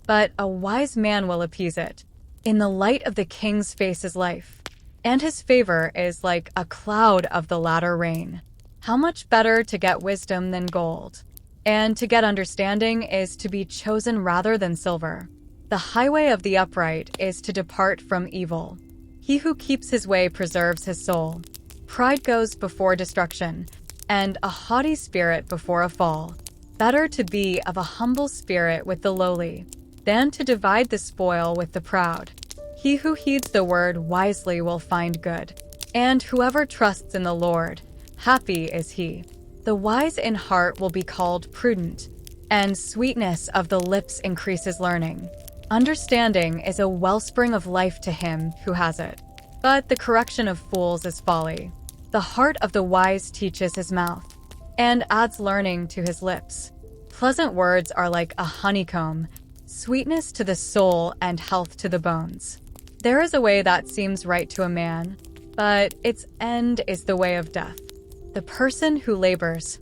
but a wise man will appease it. In the light of the king's face is life, and his favor is like a cloud of the latter rain. How much better to get wisdom than gold, and to get understanding is to be chosen rather than silver. The highway of the upright is to depart from evil. He who keeps his way preserves his soul. Pride goes before destruction, and a haughty spirit before a fall. Better to be of a humble spirit with the lowly, than to divide the spoil with the proud. He who heeds the word wisely will find good, and whoever trusts in the Lord, happy is he. The wise in heart will be called prudent, and sweetness of the lips increases learning. Understanding is a wellspring of life to him who has it, but the correction of fools is folly. The heart of the wise teaches his mouth, and adds learning to his lips. Pleasant words are like a honeycomb, sweetness to the soul and health to the bones. There is a way that seems right to a man, but its end is the way of death. The person who labors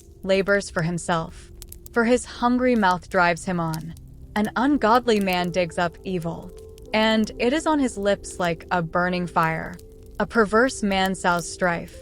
for himself, for his hungry mouth drives him on. An ungodly man digs up evil, and it is on his lips like a burning fire. A perverse man sows strife,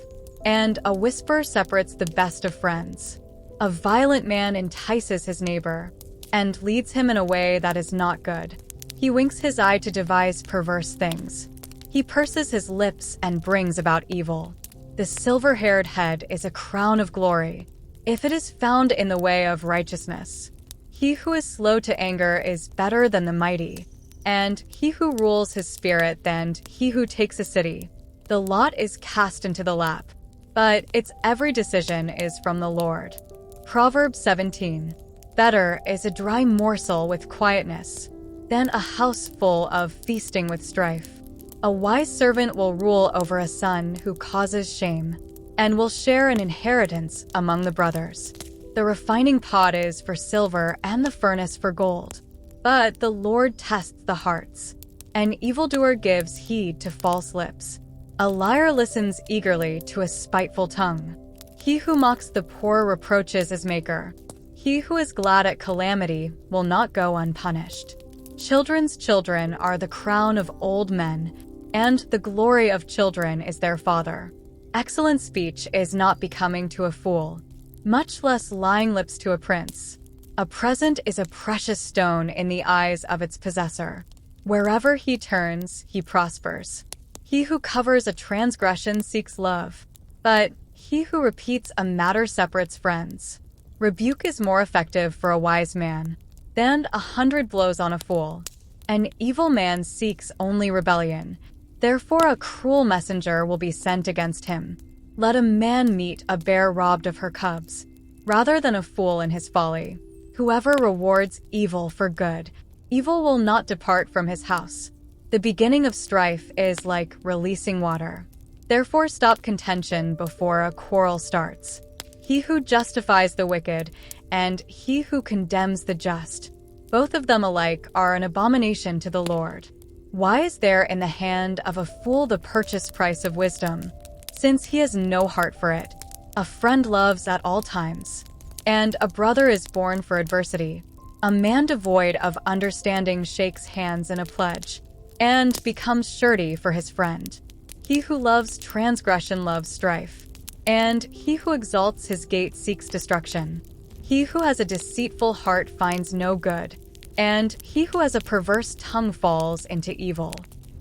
and a whisper separates the best of friends. A violent man entices his neighbor, and leads him in a way that is not good. He winks his eye to devise perverse things. He purses his lips and brings about evil. The silver-haired head is a crown of glory, if it is found in the way of righteousness. He who is slow to anger is better than the mighty, and he who rules his spirit than he who takes a city. The lot is cast into the lap, but its every decision is from the Lord. Proverbs 17. Better is a dry morsel with quietness than a house full of feasting with strife. A wise servant will rule over a son who causes shame, and will share an inheritance among the brothers. The refining pot is for silver and the furnace for gold, but the Lord tests the hearts. An evildoer gives heed to false lips. A liar listens eagerly to a spiteful tongue. He who mocks the poor reproaches his maker. He who is glad at calamity will not go unpunished. Children's children are the crown of old men, and the glory of children is their father. Excellent speech is not becoming to a fool, much less lying lips to a prince. A present is a precious stone in the eyes of its possessor. Wherever he turns, he prospers. He who covers a transgression seeks love, but he who repeats a matter separates friends. Rebuke is more effective for a wise man than 100 blows on a fool. An evil man seeks only rebellion, therefore a cruel messenger will be sent against him. Let a man meet a bear robbed of her cubs, rather than a fool in his folly. Whoever rewards evil for good, evil will not depart from his house. The beginning of strife is like releasing water. Therefore stop contention before a quarrel starts. He who justifies the wicked and he who condemns the just, both of them alike are an abomination to the Lord. Why is there in the hand of a fool the purchase price of wisdom, since he has no heart for it? A friend loves at all times, and a brother is born for adversity. A man devoid of understanding shakes hands in a pledge, and becomes surety for his friend. He who loves transgression loves strife, and he who exalts his gate seeks destruction. He who has a deceitful heart finds no good, and he who has a perverse tongue falls into evil.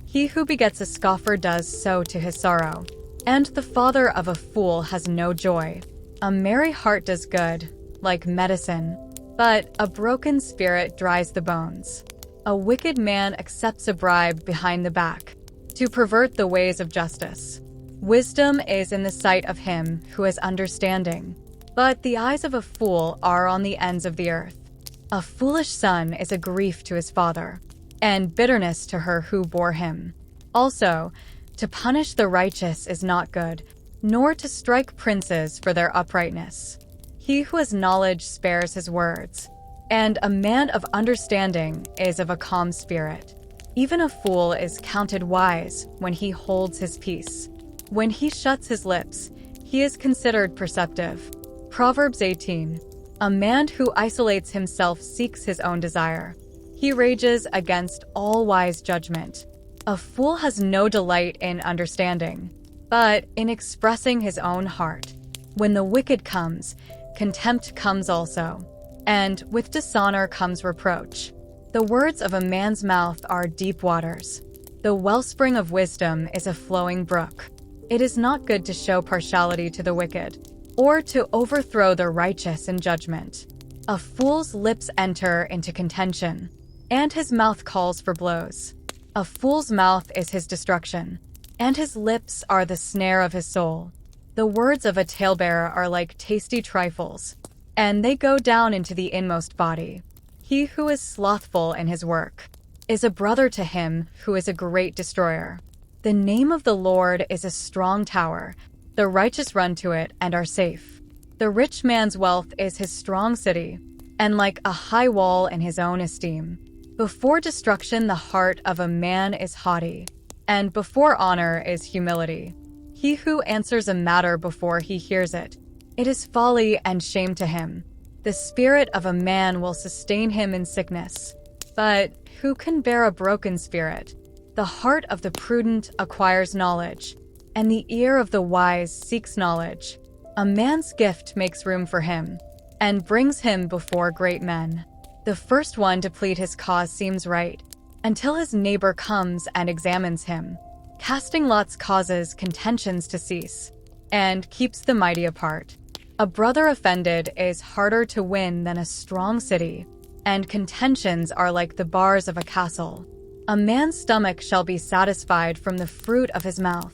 He who begets a scoffer does so to his sorrow, and the father of a fool has no joy. A merry heart does good, like medicine, but a broken spirit dries the bones. A wicked man accepts a bribe behind the back, to pervert the ways of justice. Wisdom is in the sight of him who has understanding, but the eyes of a fool are on the ends of the earth. A foolish son is a grief to his father, and bitterness to her who bore him. Also, to punish the righteous is not good, nor to strike princes for their uprightness. He who has knowledge spares his words, and a man of understanding is of a calm spirit. Even a fool is counted wise when he holds his peace. When he shuts his lips, he is considered perceptive. Proverbs 18. A man who isolates himself seeks his own desire. He rages against all wise judgment. A fool has no delight in understanding, but in expressing his own heart. When the wicked comes, contempt comes also, and with dishonor comes reproach. The words of a man's mouth are deep waters. The wellspring of wisdom is a flowing brook. It is not good to show partiality to the wicked, or to overthrow the righteous in judgment. A fool's lips enter into contention, and his mouth calls for blows. A fool's mouth is his destruction, and his lips are the snare of his soul. The words of a talebearer are like tasty trifles, and they go down into the inmost body. He who is slothful in his work is a brother to him who is a great destroyer. The name of the Lord is a strong tower. The righteous run to it and are safe. The rich man's wealth is his strong city, and like a high wall in his own esteem. Before destruction the heart of a man is haughty, and before honor is humility. He who answers a matter before he hears it, it is folly and shame to him. The spirit of a man will sustain him in sickness, but who can bear a broken spirit? The heart of the prudent acquires knowledge, and the ear of the wise seeks knowledge. A man's gift makes room for him, and brings him before great men. The first one to plead his cause seems right, until his neighbor comes and examines him. Casting lots causes contentions to cease, and keeps the mighty apart. A brother offended is harder to win than a strong city, and contentions are like the bars of a castle. A man's stomach shall be satisfied from the fruit of his mouth.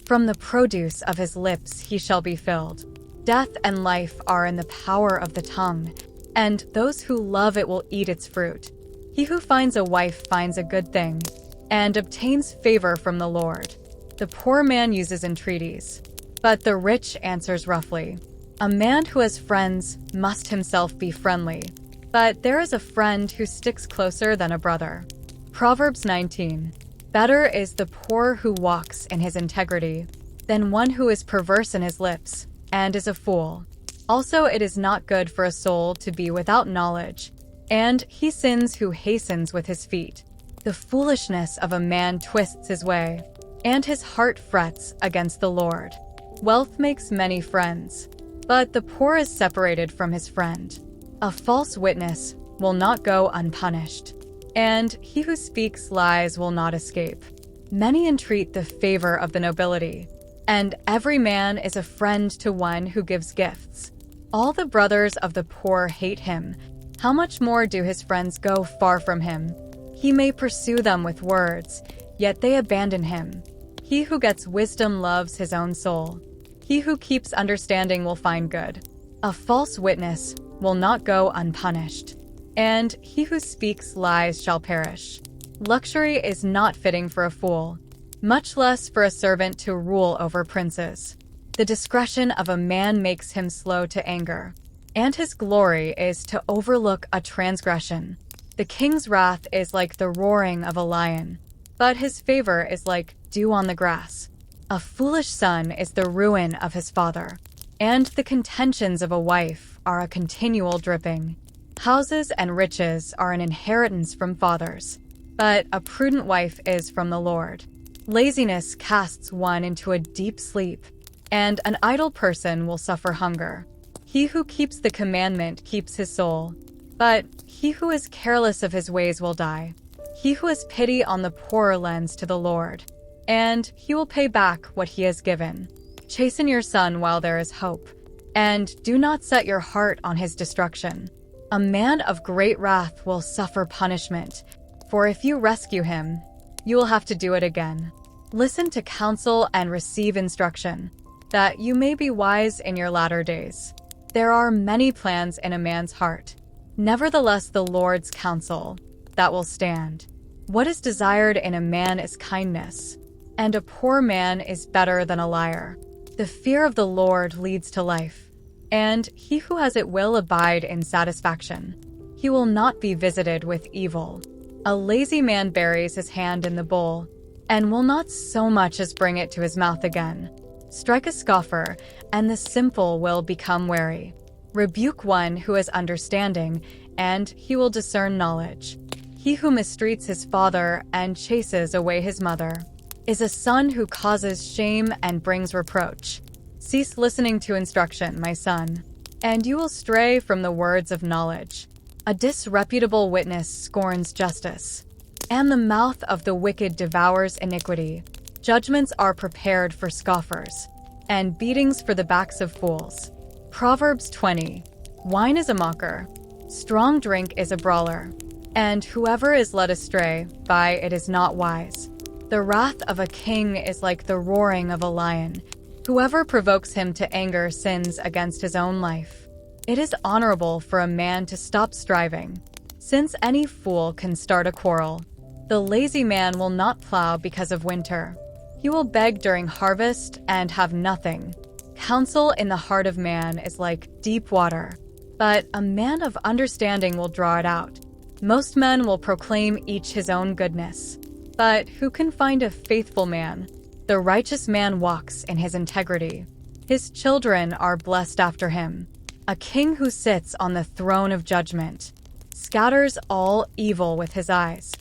From the produce of his lips he shall be filled. Death and life are in the power of the tongue, and those who love it will eat its fruit. He who finds a wife finds a good thing, and obtains favor from the Lord. The poor man uses entreaties, but the rich answers roughly. A man who has friends must himself be friendly, but there is a friend who sticks closer than a brother. Proverbs 19. Better is the poor who walks in his integrity than one who is perverse in his lips and is a fool. Also, it is not good for a soul to be without knowledge, and he sins who hastens with his feet. The foolishness of a man twists his way, and his heart frets against the Lord. Wealth makes many friends, but the poor is separated from his friend. A false witness will not go unpunished, and he who speaks lies will not escape. Many entreat the favor of the nobility, and every man is a friend to one who gives gifts. All the brothers of the poor hate him. How much more do his friends go far from him? He may pursue them with words, yet they abandon him. He who gets wisdom loves his own soul. He who keeps understanding will find good. A false witness will not go unpunished, and he who speaks lies shall perish. Luxury is not fitting for a fool, much less for a servant to rule over princes. The discretion of a man makes him slow to anger, and his glory is to overlook a transgression. The king's wrath is like the roaring of a lion, but his favor is like dew on the grass. A foolish son is the ruin of his father, and the contentions of a wife are a continual dripping. Houses and riches are an inheritance from fathers, but a prudent wife is from the Lord. Laziness casts one into a deep sleep, and an idle person will suffer hunger. He who keeps the commandment keeps his soul, but he who is careless of his ways will die. He who has pity on the poor lends to the Lord, and he will pay back what he has given. Chasten your son while there is hope, and do not set your heart on his destruction. A man of great wrath will suffer punishment, for if you rescue him, you will have to do it again. Listen to counsel and receive instruction, that you may be wise in your latter days. There are many plans in a man's heart, nevertheless the Lord's counsel that will stand. What is desired in a man is kindness, and a poor man is better than a liar. The fear of the Lord leads to life, and he who has it will abide in satisfaction. He will not be visited with evil. A lazy man buries his hand in the bowl, and will not so much as bring it to his mouth again. Strike a scoffer, and the simple will become wary. Rebuke one who has understanding, and he will discern knowledge. He who mistreats his father and chases away his mother is a son who causes shame and brings reproach. Cease listening to instruction, my son, and you will stray from the words of knowledge. A disreputable witness scorns justice, and the mouth of the wicked devours iniquity. Judgments are prepared for scoffers, and beatings for the backs of fools. Proverbs 20. Wine is a mocker, strong drink is a brawler, and whoever is led astray by it is not wise. The wrath of a king is like the roaring of a lion. Whoever provokes him to anger sins against his own life. It is honorable for a man to stop striving, since any fool can start a quarrel. The lazy man will not plow because of winter. He will beg during harvest and have nothing. Counsel in the heart of man is like deep water, but a man of understanding will draw it out. Most men will proclaim each his own goodness, but who can find a faithful man? The righteous man walks in his integrity. His children are blessed after him. A king who sits on the throne of judgment scatters all evil with his eyes.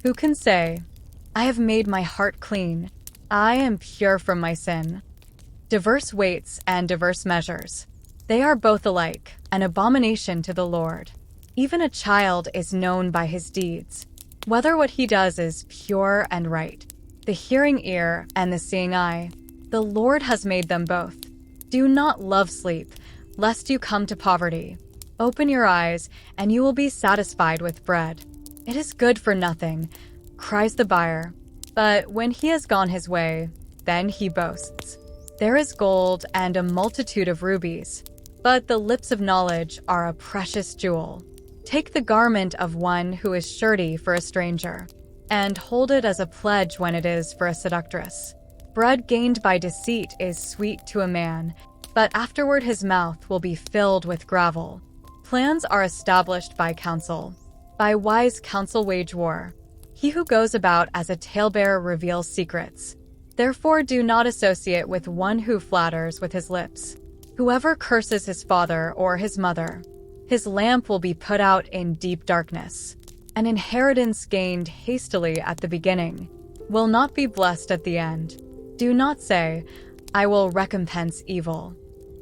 Who can say, I have made my heart clean, I am pure from my sin? Diverse weights and diverse measures, they are both alike, an abomination to the Lord. Even a child is known by his deeds, whether what he does is pure and right. The hearing ear and the seeing eye, the Lord has made them both. Do not love sleep, lest you come to poverty. Open your eyes, and you will be satisfied with bread. It is good for nothing, cries the buyer, but when he has gone his way, then he boasts. There is gold and a multitude of rubies, but the lips of knowledge are a precious jewel. Take the garment of one who is surety for a stranger, and hold it as a pledge when it is for a seductress. Bread gained by deceit is sweet to a man, but afterward his mouth will be filled with gravel. Plans are established by counsel. By wise counsel wage war. He who goes about as a talebearer reveals secrets. Therefore do not associate with one who flatters with his lips. Whoever curses his father or his mother, his lamp will be put out in deep darkness. An inheritance gained hastily at the beginning will not be blessed at the end. Do not say, I will recompense evil.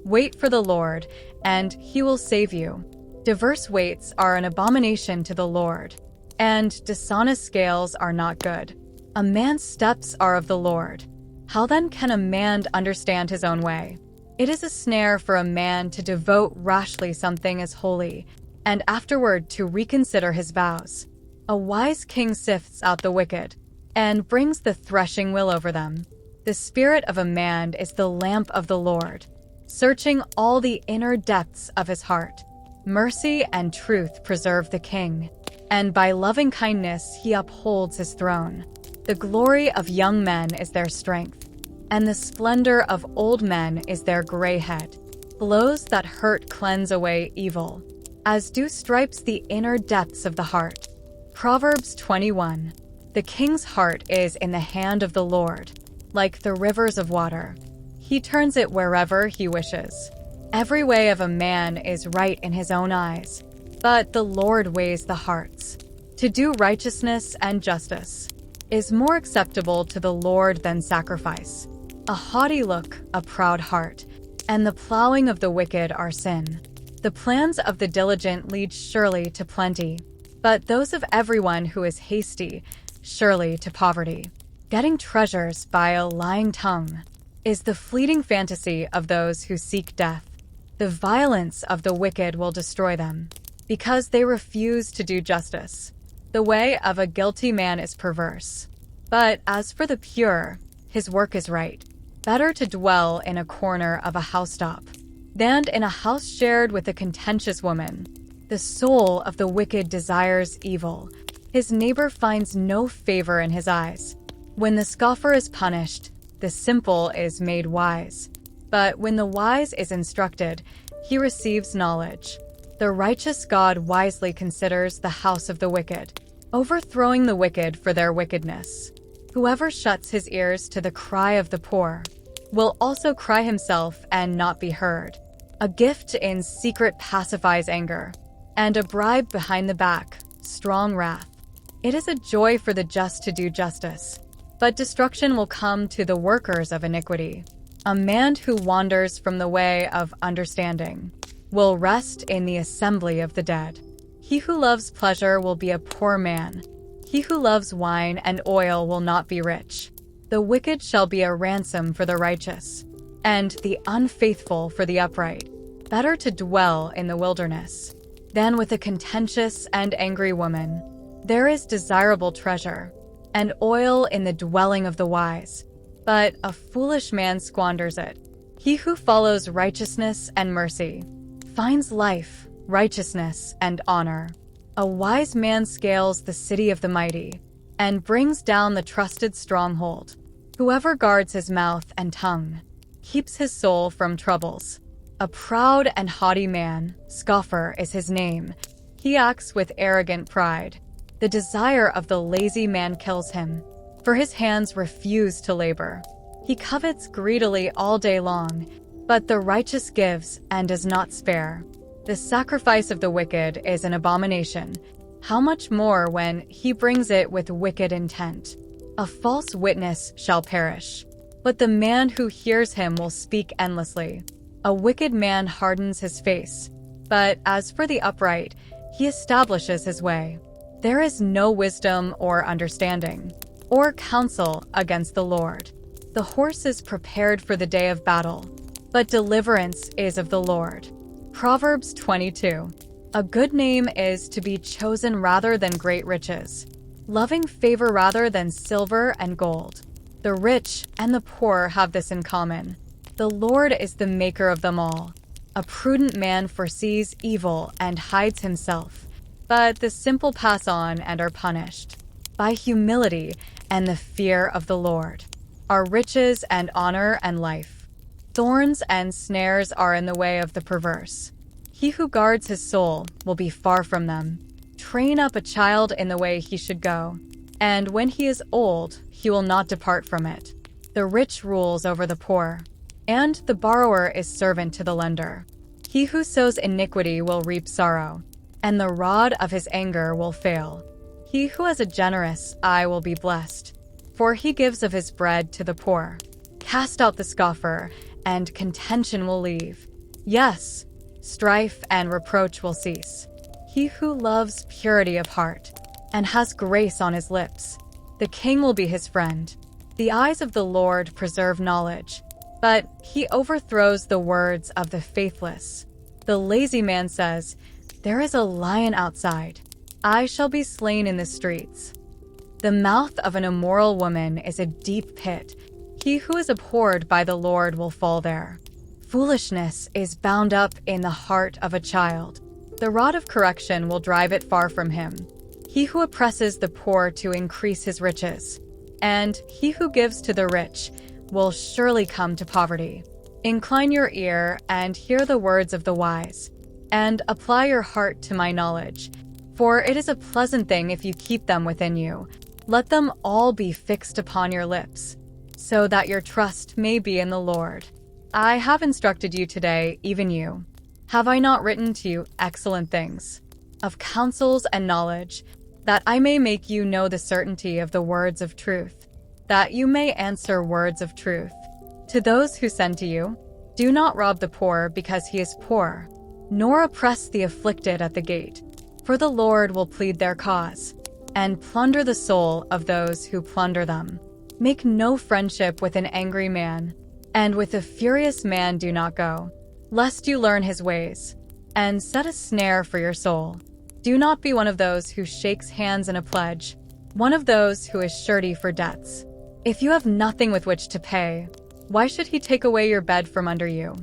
Wait for the Lord, and he will save you. Diverse weights are an abomination to the Lord, and dishonest scales are not good. A man's steps are of the Lord. How then can a man understand his own way? It is a snare for a man to devote rashly something as holy, and afterward to reconsider his vows. A wise king sifts out the wicked, and brings the threshing wheel over them. The spirit of a man is the lamp of the Lord, searching all the inner depths of his heart. Mercy and truth preserve the king, and by loving kindness he upholds his throne. The glory of young men is their strength, and the splendor of old men is their gray head. Blows that hurt cleanse away evil, as do stripes the inner depths of the heart. Proverbs 21. The king's heart is in the hand of the Lord, like the rivers of water. He turns it wherever he wishes. Every way of a man is right in his own eyes, but the Lord weighs the hearts. To do righteousness and justice is more acceptable to the Lord than sacrifice. A haughty look, a proud heart, and the plowing of the wicked are sin. The plans of the diligent lead surely to plenty, but those of everyone who is hasty, surely to poverty. Getting treasures by a lying tongue is the fleeting fantasy of those who seek death. The violence of the wicked will destroy them, because they refuse to do justice. The way of a guilty man is perverse, but as for the pure, his work is right. Better to dwell in a corner of a housetop than in a house shared with a contentious woman. The soul of the wicked desires evil. His neighbor finds no favor in his eyes. When the scoffer is punished, the simple is made wise. But when the wise is instructed, he receives knowledge. The righteous God wisely considers the house of the wicked, overthrowing the wicked for their wickedness. Whoever shuts his ears to the cry of the poor will also cry himself and not be heard. A gift in secret pacifies anger, and a bribe behind the back, strong wrath. It is a joy for the just to do justice, but destruction will come to the workers of iniquity. A man who wanders from the way of understanding will rest in the assembly of the dead. He who loves pleasure will be a poor man. He who loves wine and oil will not be rich. The wicked shall be a ransom for the righteous, and the unfaithful for the upright. Better to dwell in the wilderness than with a contentious and angry woman. There is desirable treasure, and oil in the dwelling of the wise, but a foolish man squanders it. He who follows righteousness and mercy finds life, righteousness, and honor. A wise man scales the city of the mighty and brings down the trusted stronghold. Whoever guards his mouth and tongue keeps his soul from troubles. A proud and haughty man, scoffer is his name. He acts with arrogant pride. The desire of the lazy man kills him, for his hands refuse to labor. He covets greedily all day long, but the righteous gives and does not spare. The sacrifice of the wicked is an abomination. How much more when he brings it with wicked intent? A false witness shall perish, but the man who hears him will speak endlessly. A wicked man hardens his face, but as for the upright, he establishes his way. There is no wisdom or understanding, or counsel against the Lord. The horse is prepared for the day of battle, but deliverance is of the Lord. Proverbs 22. A good name is to be chosen rather than great riches, loving favor rather than silver and gold. The rich and the poor have this in common. The Lord is the maker of them all. A prudent man foresees evil and hides himself, but the simple pass on and are punished. By humility and the fear of the Lord are riches and honor and life. Thorns and snares are in the way of the perverse. He who guards his soul will be far from them. Train up a child in the way he should go, and when he is old, he will not depart from it. The rich rules over the poor, and the borrower is servant to the lender. He who sows iniquity will reap sorrow, and the rod of his anger will fail. He who has a generous eye will be blessed, for he gives of his bread to the poor. Cast out the scoffer, and contention will leave. Yes, strife and reproach will cease. He who loves purity of heart and has grace on his lips, the king will be his friend. The eyes of the Lord preserve knowledge, but he overthrows the words of the faithless. The lazy man says, "There is a lion outside. I shall be slain in the streets." The mouth of an immoral woman is a deep pit. He who is abhorred by the Lord will fall there. Foolishness is bound up in the heart of a child. The rod of correction will drive it far from him. He who oppresses the poor to increase his riches, and he who gives to the rich will surely come to poverty. Incline your ear and hear the words of the wise, and apply your heart to my knowledge, for it is a pleasant thing if you keep them within you. Let them all be fixed upon your lips, so that your trust may be in the Lord. I have instructed you today, even you. Have I not written to you excellent things, of counsels and knowledge, that I may make you know the certainty of the words of truth, that you may answer words of truth? To those who send to you, do not rob the poor because he is poor, nor oppress the afflicted at the gate, for the Lord will plead their cause, and plunder the soul of those who plunder them. Make no friendship with an angry man, and with a furious man do not go, lest you learn his ways, and set a snare for your soul. Do not be one of those who shakes hands in a pledge, one of those who is surety for debts. If you have nothing with which to pay, why should he take away your bed from under you?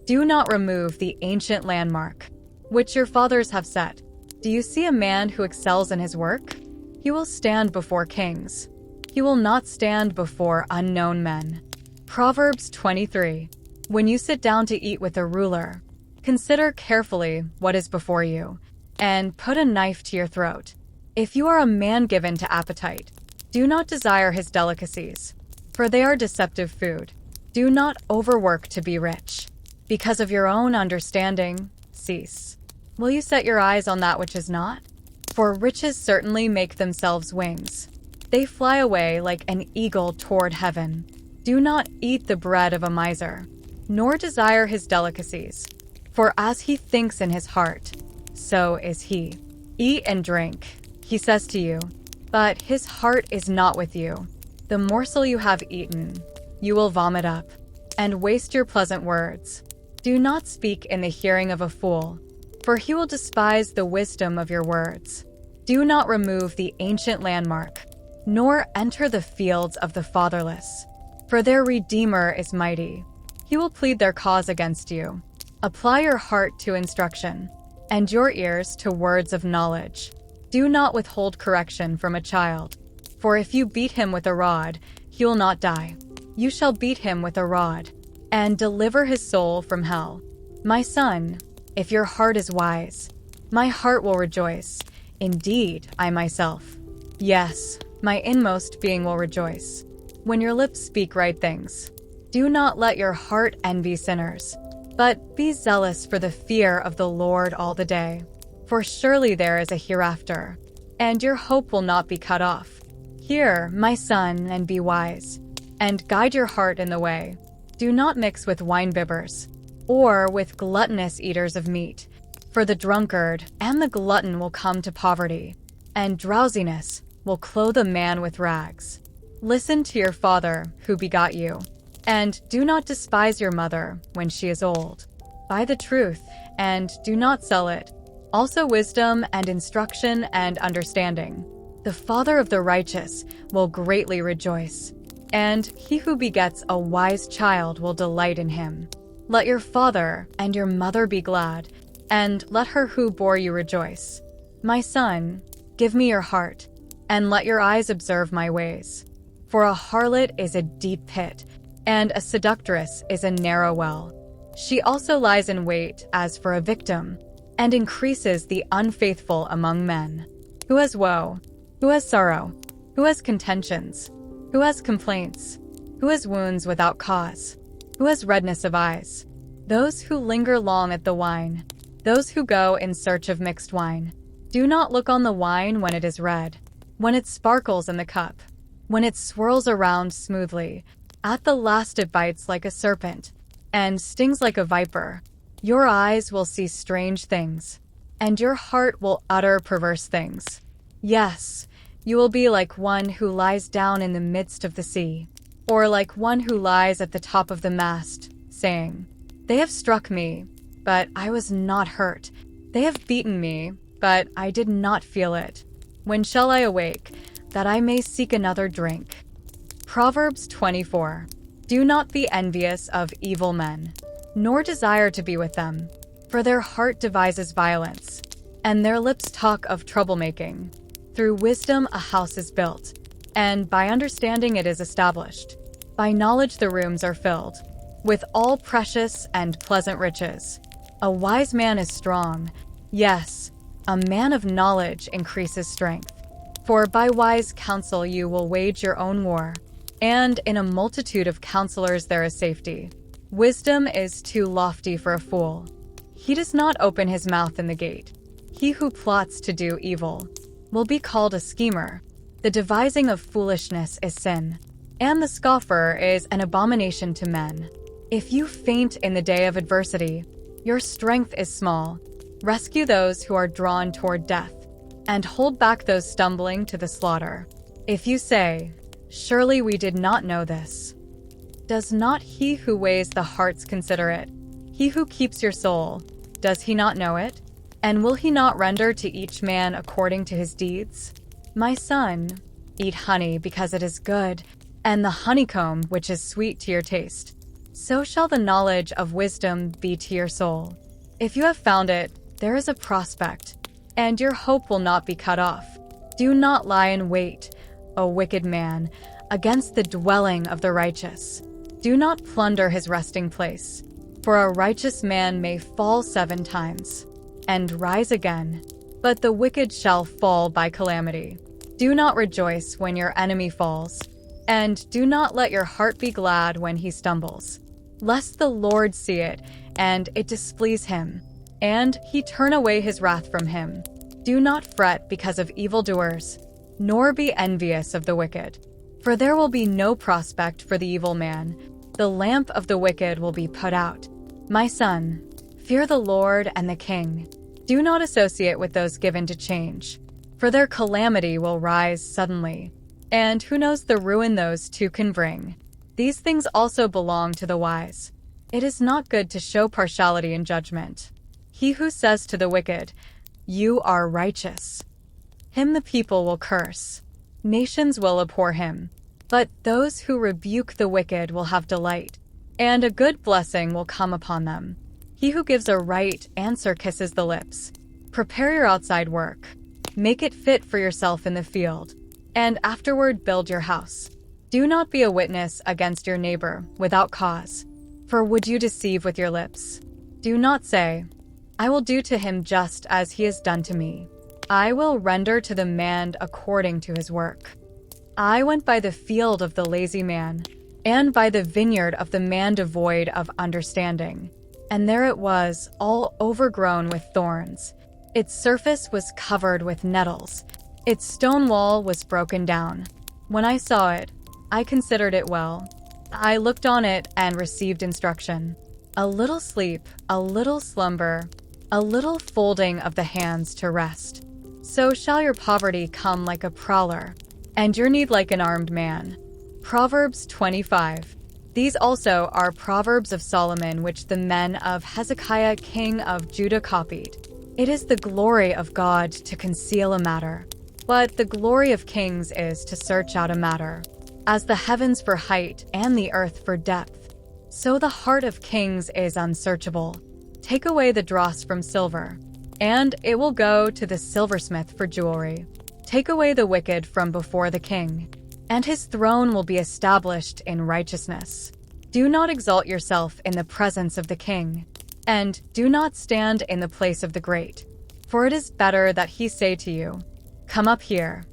Do not remove the ancient landmark, which your fathers have set. Do you see a man who excels in his work? He will stand before kings. He will not stand before unknown men. Proverbs 23. When you sit down to eat with a ruler, consider carefully what is before you, and put a knife to your throat. If you are a man given to appetite, do not desire his delicacies, for they are deceptive food. Do not overwork to be rich. Because of your own understanding, cease. Will you set your eyes on that which is not? For riches certainly make themselves wings. They fly away like an eagle toward heaven. Do not eat the bread of a miser, nor desire his delicacies. For as he thinks in his heart, so is he. Eat and drink, he says to you, but his heart is not with you. The morsel you have eaten, you will vomit up, and waste your pleasant words. Do not speak in the hearing of a fool, for he will despise the wisdom of your words. Do not remove the ancient landmark, nor enter the fields of the fatherless, for their Redeemer is mighty. He will plead their cause against you. Apply your heart to instruction, and your ears to words of knowledge. Do not withhold correction from a child, for if you beat him with a rod, he will not die. You shall beat him with a rod, and deliver his soul from hell. My son, if your heart is wise, my heart will rejoice. Indeed, I myself. Yes, my inmost being will rejoice. When your lips speak right things, do not let your heart envy sinners, but be zealous for the fear of the Lord all the day. For surely there is a hereafter, and your hope will not be cut off. Hear, my son, and be wise, and guide your heart in the way. Do not mix with winebibbers, or with gluttonous eaters of meat, for the drunkard and the glutton will come to poverty, and drowsiness will clothe a man with rags. Listen to your father, who begot you, and do not despise your mother when she is old. Buy the truth, and do not sell it. Also wisdom and instruction and understanding. The father of the righteous will greatly rejoice, and he who begets a wise child will delight in him. Let your father and your mother be glad, and let her who bore you rejoice. My son, give me your heart, and let your eyes observe my ways. For a harlot is a deep pit, and a seductress is a narrow well. She also lies in wait as for a victim, and increases the unfaithful among men. Who has woe? Who has sorrow? Who has contentions? Who has complaints? Who has wounds without cause? Who has redness of eyes? Those who linger long at the wine, those who go in search of mixed wine. Do not look on the wine when it is red, when it sparkles in the cup, when it swirls around smoothly. At the last it bites like a serpent, and stings like a viper. Your eyes will see strange things, and your heart will utter perverse things. Yes, you will be like one who lies down in the midst of the sea, or like one who lies at the top of the mast, saying, They have struck me, but I was not hurt. They have beaten me, but I did not feel it. When shall I awake, that I may seek another drink? Proverbs 24. Do not be envious of evil men, nor desire to be with them, for their heart devises violence, and their lips talk of troublemaking. Through wisdom a house is built, and by understanding it is established. By knowledge the rooms are filled, with all precious and pleasant riches. A wise man is strong. Yes, a man of knowledge increases strength. For by wise counsel you will wage your own war, and in a multitude of counselors there is safety. Wisdom is too lofty for a fool. He does not open his mouth in the gate. He who plots to do evil will be called a schemer. The devising of foolishness is sin, and the scoffer is an abomination to men. If you faint in the day of adversity, your strength is small. Rescue those who are drawn toward death, and hold back those stumbling to the slaughter. If you say, Surely we did not know this. Does not he who weighs the hearts consider it? He who keeps your soul, does he not know it? And will he not render to each man according to his deeds? My son, eat honey because it is good, and the honeycomb which is sweet to your taste. So shall the knowledge of wisdom be to your soul. If you have found it, there is a prospect, and your hope will not be cut off. Do not lie in wait, O wicked man, against the dwelling of the righteous. Do not plunder his resting place, for a righteous man may fall 7 times, and rise again, but the wicked shall fall by calamity. Do not rejoice when your enemy falls, and do not let your heart be glad when he stumbles, lest the Lord see it and it displease him, and he turn away his wrath from him. Do not fret because of evildoers, nor be envious of the wicked. For there will be no prospect for the evil man. The lamp of the wicked will be put out. My son, fear the Lord and the king. Do not associate with those given to change, for their calamity will rise suddenly. And who knows the ruin those two can bring? These things also belong to the wise. It is not good to show partiality in judgment. He who says to the wicked, "You are righteous," him the people will curse. Nations will abhor him. But those who rebuke the wicked will have delight, and a good blessing will come upon them. He who gives a right answer kisses the lips. Prepare your outside work. Make it fit for yourself in the field, and afterward build your house. Do not be a witness against your neighbor without cause, for would you deceive with your lips? Do not say, "I will do to him just as he has done to me. I will render to the man according to his work." I went by the field of the lazy man, and by the vineyard of the man devoid of understanding. And there it was, all overgrown with thorns. Its surface was covered with nettles. Its stone wall was broken down. When I saw it, I considered it well. I looked on it and received instruction. A little sleep, a little slumber, a little folding of the hands to rest. So shall your poverty come like a prowler, and your need like an armed man. Proverbs 25. These also are Proverbs of Solomon, which the men of Hezekiah king of Judah copied. It is the glory of God to conceal a matter, but the glory of kings is to search out a matter. As the heavens for height and the earth for depth, so the heart of kings is unsearchable. Take away the dross from silver, and it will go to the silversmith for jewelry. Take away the wicked from before the king, and his throne will be established in righteousness. Do not exalt yourself in the presence of the king, and do not stand in the place of the great. For it is better that he say to you, "Come up here,"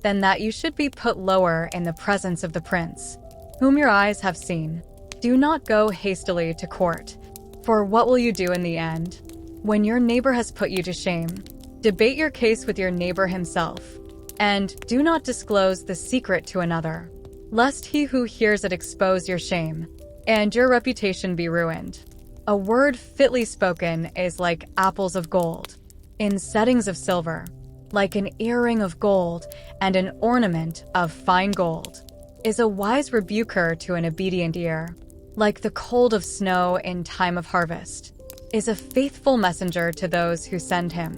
than that you should be put lower in the presence of the prince, whom your eyes have seen. Do not go hastily to court, for what will you do in the end? When your neighbor has put you to shame, debate your case with your neighbor himself, and do not disclose the secret to another, lest he who hears it expose your shame, and your reputation be ruined. A word fitly spoken is like apples of gold, in settings of silver, like an earring of gold and an ornament of fine gold, is a wise rebuker to an obedient ear. Like the cold of snow in time of harvest, is a faithful messenger to those who send him,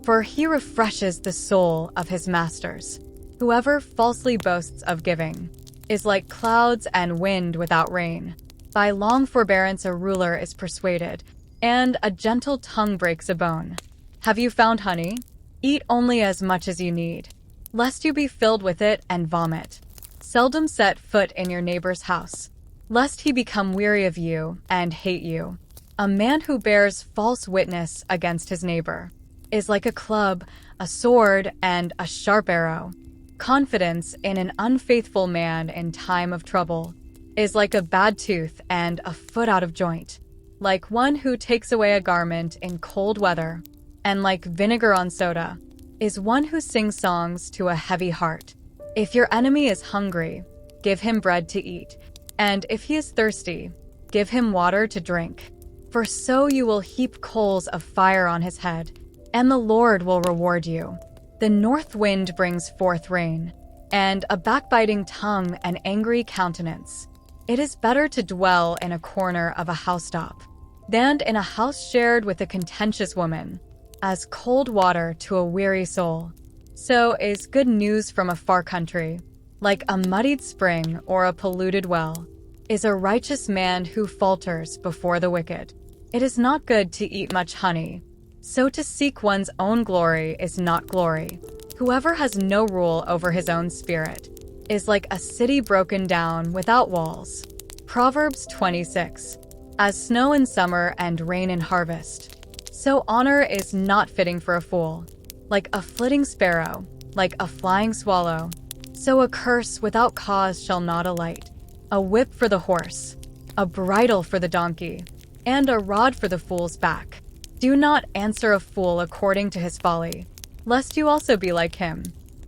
for he refreshes the soul of his masters. Whoever falsely boasts of giving is like clouds and wind without rain. By long forbearance a ruler is persuaded, and a gentle tongue breaks a bone. Have you found honey? Eat only as much as you need, lest you be filled with it and vomit. Seldom set foot in your neighbor's house, lest he become weary of you and hate you. A man who bears false witness against his neighbor is like a club, a sword, and a sharp arrow. Confidence in an unfaithful man in time of trouble is like a bad tooth and a foot out of joint, like one who takes away a garment in cold weather, and like vinegar on soda, is one who sings songs to a heavy heart. If your enemy is hungry, give him bread to eat, and if he is thirsty, give him water to drink. For so you will heap coals of fire on his head, and the Lord will reward you. The north wind brings forth rain, and a backbiting tongue an angry countenance. It is better to dwell in a corner of a housetop than in a house shared with a contentious woman, as cold water to a weary soul. So is good news from a far country, like a muddied spring or a polluted well, is a righteous man who falters before the wicked. It is not good to eat much honey, so to seek one's own glory is not glory. Whoever has no rule over his own spirit is like a city broken down without walls. Proverbs 26. As snow in summer and rain in harvest, so honor is not fitting for a fool. Like a flitting sparrow, like a flying swallow, so a curse without cause shall not alight. A whip for the horse, a bridle for the donkey, and a rod for the fool's back. Do not answer a fool according to his folly, lest you also be like him.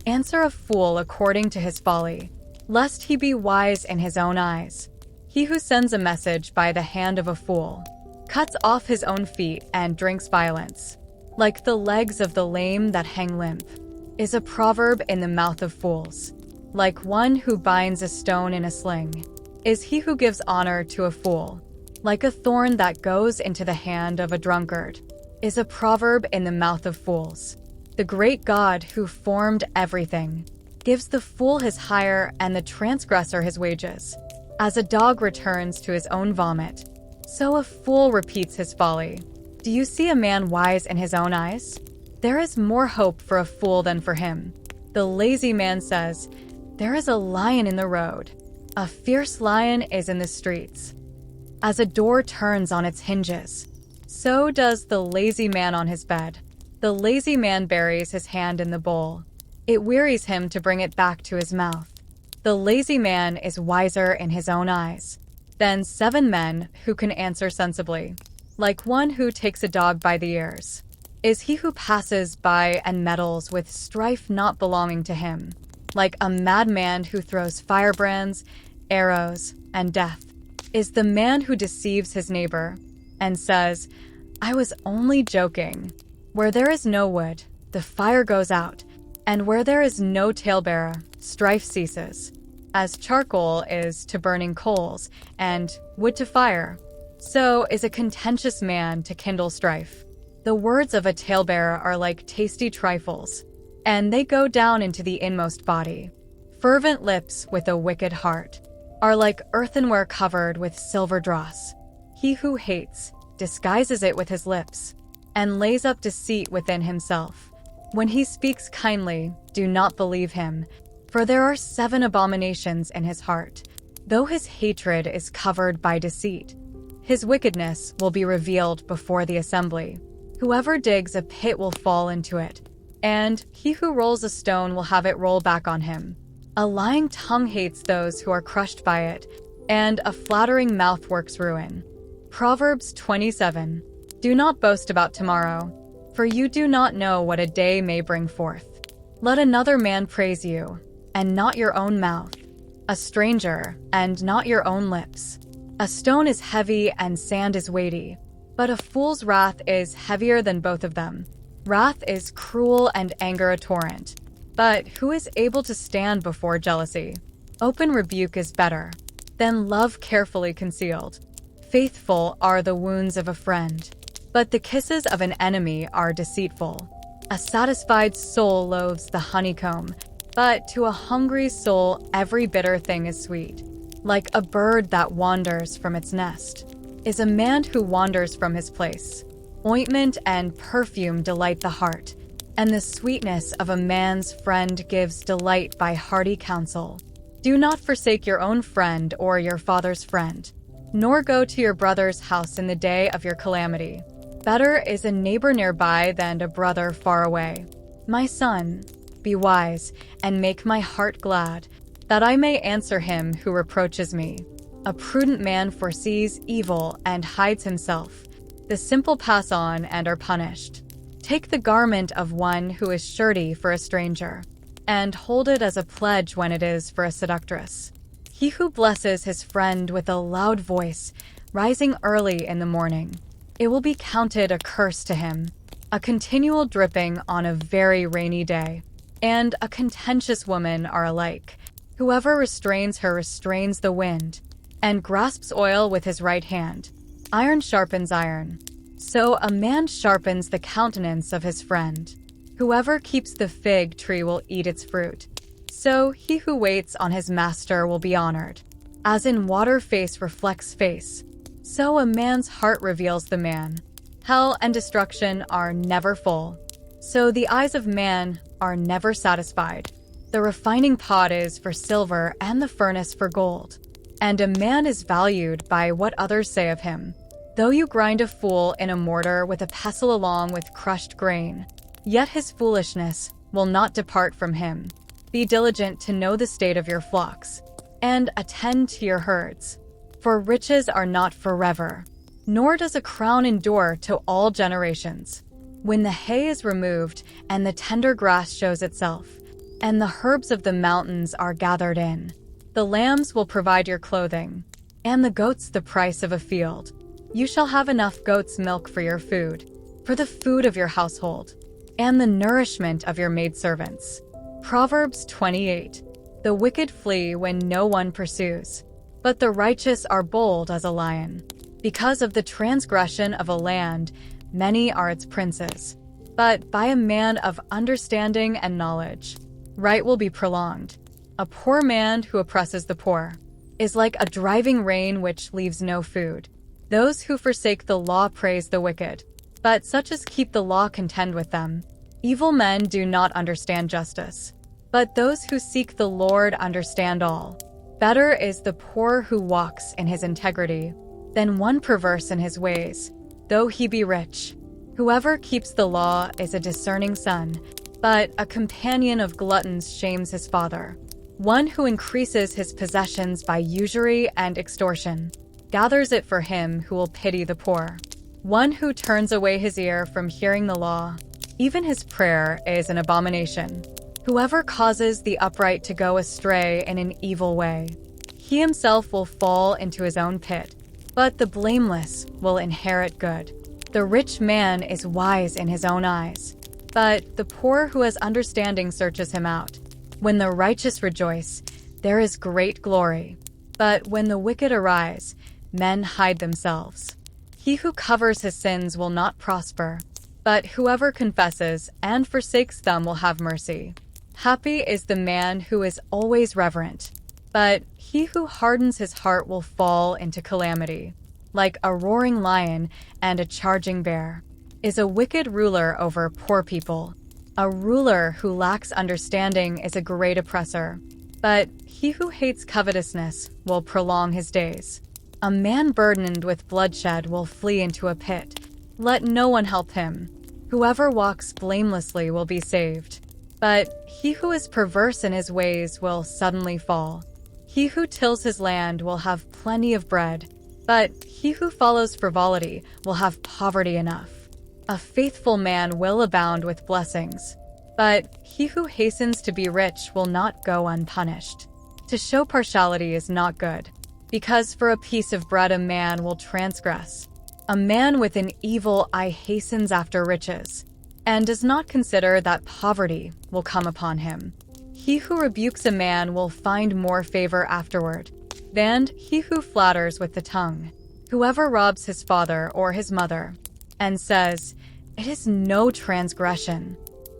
Answer a fool according to his folly, lest he be wise in his own eyes. He who sends a message by the hand of a fool cuts off his own feet and drinks violence. Like the legs of the lame that hang limp is a proverb in the mouth of fools. Like one who binds a stone in a sling is he who gives honor to a fool. Like a thorn that goes into the hand of a drunkard is a proverb in the mouth of fools. The great God who formed everything gives the fool his hire and the transgressor his wages. As a dog returns to his own vomit, so a fool repeats his folly. Do you see a man wise in his own eyes? There is more hope for a fool than for him. The lazy man says, "There is a lion in the road. A fierce lion is in the streets." As a door turns on its hinges, so does the lazy man on his bed. The lazy man buries his hand in the bowl. It wearies him to bring it back to his mouth. The lazy man is wiser in his own eyes than 7 men who can answer sensibly. Like one who takes a dog by the ears is he who passes by and meddles with strife not belonging to him. Like a madman who throws firebrands, arrows, and death is the man who deceives his neighbor and says, "I was only joking." Where there is no wood, the fire goes out, and where there is no talebearer, strife ceases. As charcoal is to burning coals, and wood to fire, so is a contentious man to kindle strife. The words of a talebearer are like tasty trifles, and they go down into the inmost body. Fervent lips with a wicked heart are like earthenware covered with silver dross. He who hates disguises it with his lips, and lays up deceit within himself. When he speaks kindly, do not believe him, for there are 7 abominations in his heart. Though his hatred is covered by deceit, his wickedness will be revealed before the assembly. Whoever digs a pit will fall into it, and he who rolls a stone will have it roll back on him. A lying tongue hates those who are crushed by it, and a flattering mouth works ruin. Proverbs 27. Do not boast about tomorrow, for you do not know what a day may bring forth. Let another man praise you, and not your own mouth, a stranger, and not your own lips. A stone is heavy and sand is weighty, but a fool's wrath is heavier than both of them. Wrath is cruel and anger a torrent, but who is able to stand before jealousy? Open rebuke is better than love carefully concealed. Faithful are the wounds of a friend, but the kisses of an enemy are deceitful. A satisfied soul loathes the honeycomb, but to a hungry soul every bitter thing is sweet. Like a bird that wanders from its nest is a man who wanders from his place. Ointment and perfume delight the heart, and the sweetness of a man's friend gives delight by hearty counsel. Do not forsake your own friend or your father's friend, nor go to your brother's house in the day of your calamity. Better is a neighbor nearby than a brother far away. My son, be wise and make my heart glad, that I may answer him who reproaches me. A prudent man foresees evil and hides himself. The simple pass on and are punished. Take the garment of one who is surety for a stranger, and hold it as a pledge when it is for a seductress. He who blesses his friend with a loud voice, rising early in the morning, it will be counted a curse to him. A continual dripping on a very rainy day, and a contentious woman are alike. Whoever restrains her restrains the wind, and grasps oil with his right hand. Iron sharpens iron. So a man sharpens the countenance of his friend. Whoever keeps the fig tree will eat its fruit. So he who waits on his master will be honored. As in water face reflects face, so a man's heart reveals the man. Hell and destruction are never full, so the eyes of man are never satisfied. The refining pot is for silver and the furnace for gold, and a man is valued by what others say of him. Though you grind a fool in a mortar with a pestle along with crushed grain, yet his foolishness will not depart from him. Be diligent to know the state of your flocks, and attend to your herds. For riches are not forever, nor does a crown endure to all generations. When the hay is removed and the tender grass shows itself, and the herbs of the mountains are gathered in, the lambs will provide your clothing, and the goats the price of a field. You shall have enough goat's milk for your food, for the food of your household, and the nourishment of your maidservants. Proverbs 28. The wicked flee when no one pursues, but the righteous are bold as a lion. Because of the transgression of a land, many are its princes. But by a man of understanding and knowledge, right will be prolonged. A poor man who oppresses the poor is like a driving rain which leaves no food. Those who forsake the law praise the wicked, but such as keep the law contend with them. Evil men do not understand justice, but those who seek the Lord understand all. Better is the poor who walks in his integrity than one perverse in his ways, though he be rich. Whoever keeps the law is a discerning son, but a companion of gluttons shames his father. One who increases his possessions by usury and extortion gathers it for him who will pity the poor. One who turns away his ear from hearing the law, even his prayer is an abomination. Whoever causes the upright to go astray in an evil way, he himself will fall into his own pit, but the blameless will inherit good. The rich man is wise in his own eyes, but the poor who has understanding searches him out. When the righteous rejoice, there is great glory, but when the wicked arise, men hide themselves. He who covers his sins will not prosper, but whoever confesses and forsakes them will have mercy. Happy is the man who is always reverent, but he who hardens his heart will fall into calamity. Like a roaring lion and a charging bear is a wicked ruler over poor people. A ruler who lacks understanding is a great oppressor, but he who hates covetousness will prolong his days. A man burdened with bloodshed will flee into a pit. Let no one help him. Whoever walks blamelessly will be saved, but he who is perverse in his ways will suddenly fall. He who tills his land will have plenty of bread, but he who follows frivolity will have poverty enough. A faithful man will abound with blessings, but he who hastens to be rich will not go unpunished. To show partiality is not good, because for a piece of bread a man will transgress. A man with an evil eye hastens after riches, and does not consider that poverty will come upon him. He who rebukes a man will find more favor afterward than he who flatters with the tongue. Whoever robs his father or his mother and says, "It is no transgression,"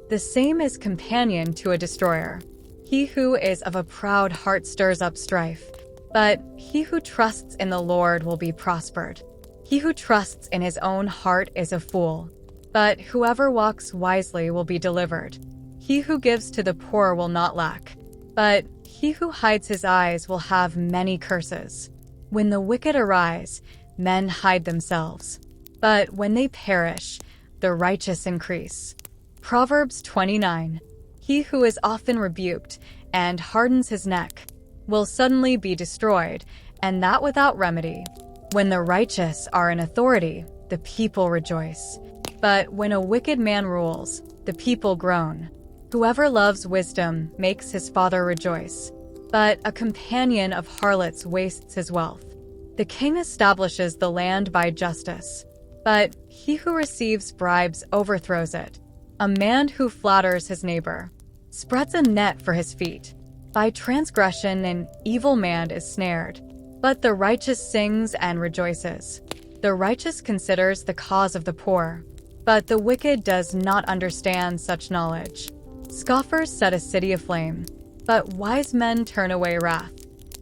the same is companion to a destroyer. He who is of a proud heart stirs up strife, but he who trusts in the Lord will be prospered. He who trusts in his own heart is a fool, but whoever walks wisely will be delivered. He who gives to the poor will not lack, but he who hides his eyes will have many curses. When the wicked arise, men hide themselves, but when they perish, the righteous increase. Proverbs 29. He who is often rebuked and hardens his neck will suddenly be destroyed, and that without remedy. When the righteous are in authority, the people rejoice. But when a wicked man rules, the people groan. Whoever loves wisdom makes his father rejoice, but a companion of harlots wastes his wealth. The king establishes the land by justice, but he who receives bribes overthrows it. A man who flatters his neighbor spreads a net for his feet. By transgression an evil man is snared, but the righteous sings and rejoices. The righteous considers the cause of the poor, but the wicked does not understand such knowledge. Scoffers set a city aflame, but wise men turn away wrath.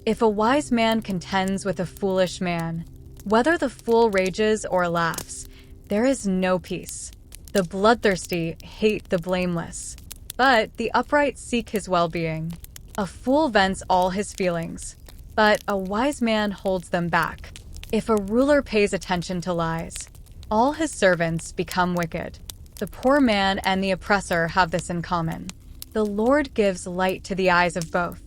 If a wise man contends with a foolish man, whether the fool rages or laughs, there is no peace. The bloodthirsty hate the blameless, but the upright seek his well-being. A fool vents all his feelings, but a wise man holds them back. If a ruler pays attention to lies, all his servants become wicked. The poor man and the oppressor have this in common. The Lord gives light to the eyes of both.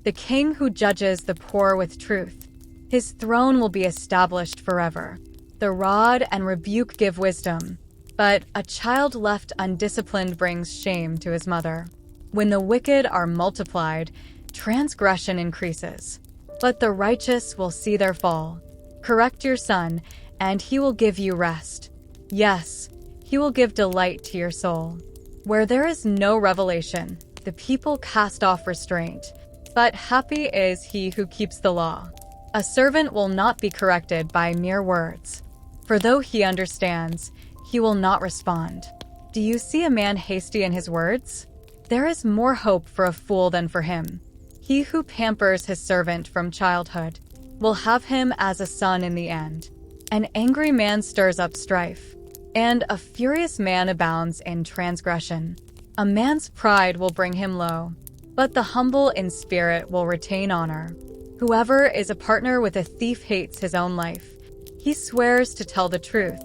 The king who judges the poor with truth, his throne will be established forever. The rod and rebuke give wisdom, but a child left undisciplined brings shame to his mother. When the wicked are multiplied, transgression increases, but the righteous will see their fall. Correct your son, and he will give you rest. Yes, he will give delight to your soul. Where there is no revelation, the people cast off restraint, but happy is he who keeps the law. A servant will not be corrected by mere words, for though he understands, he will not respond. Do you see a man hasty in his words? There is more hope for a fool than for him. He who pampers his servant from childhood will have him as a son in the end. An angry man stirs up strife, and a furious man abounds in transgression. A man's pride will bring him low, but the humble in spirit will retain honor. Whoever is a partner with a thief hates his own life. He swears to tell the truth,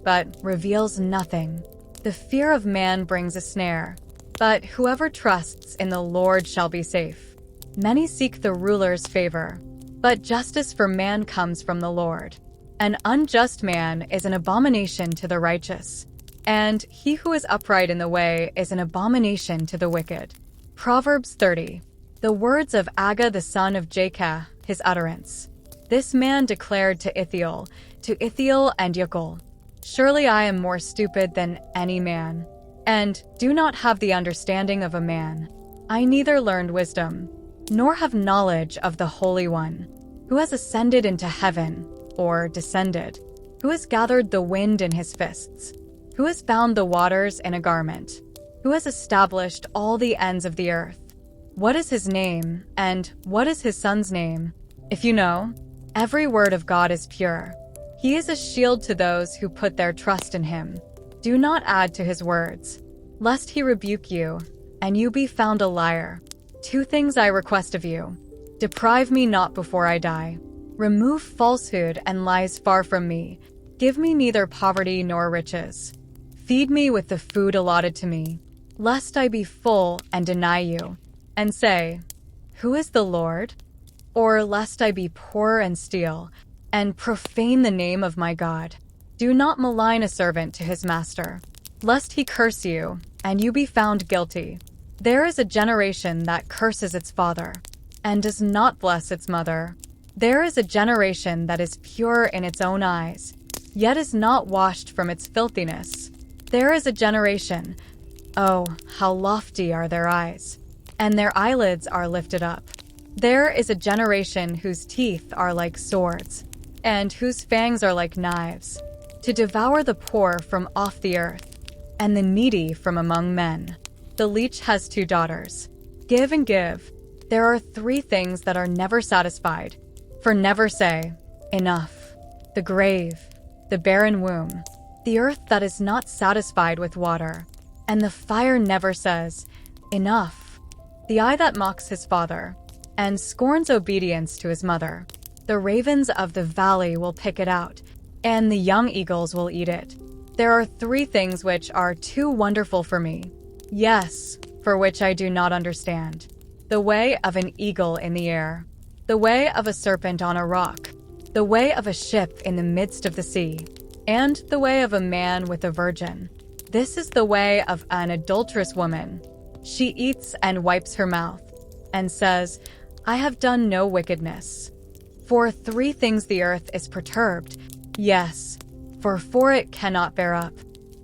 but reveals nothing. The fear of man brings a snare, but whoever trusts in the Lord shall be safe. Many seek the ruler's favor, but justice for man comes from the Lord. An unjust man is an abomination to the righteous, and he who is upright in the way is an abomination to the wicked. Proverbs 30. The words of Agag the son of Jakeh, his utterance. This man declared to Ithiel and Ucal, surely I am more stupid than any man, and do not have the understanding of a man. I neither learned wisdom, nor have knowledge of the Holy One, who has ascended into heaven, or descended, who has gathered the wind in his fists, who has bound the waters in a garment, who has established all the ends of the earth. What is his name, and what is his son's name? If you know, every word of God is pure. He is a shield to those who put their trust in him. Do not add to his words, lest he rebuke you, and you be found a liar. 2 things I request of you. Deprive me not before I die. Remove falsehood and lies far from me. Give me neither poverty nor riches. Feed me with the food allotted to me, lest I be full and deny you, and say, who is the Lord? Or lest I be poor and steal, and profane the name of my God. Do not malign a servant to his master, lest he curse you, and you be found guilty. There is a generation that curses its father, and does not bless its mother. There is a generation that is pure in its own eyes, yet is not washed from its filthiness. There is a generation, oh, how lofty are their eyes, and their eyelids are lifted up. There is a generation whose teeth are like swords, and whose fangs are like knives, to devour the poor from off the earth, and the needy from among men. The leech has 2 daughters. Give and give. There are 3 things that are never satisfied, for never say, enough. The grave, the barren womb, the earth that is not satisfied with water, and the fire never says, enough. The eye that mocks his father, and scorns obedience to his mother. The ravens of the valley will pick it out, and the young eagles will eat it. There are 3 things which are too wonderful for me, yes, for which I do not understand. The way of an eagle in the air, the way of a serpent on a rock, the way of a ship in the midst of the sea, and the way of a man with a virgin. This is the way of an adulterous woman. She eats and wipes her mouth, and says, I have done no wickedness. For 3 things the earth is perturbed, yes, for 4 it cannot bear up.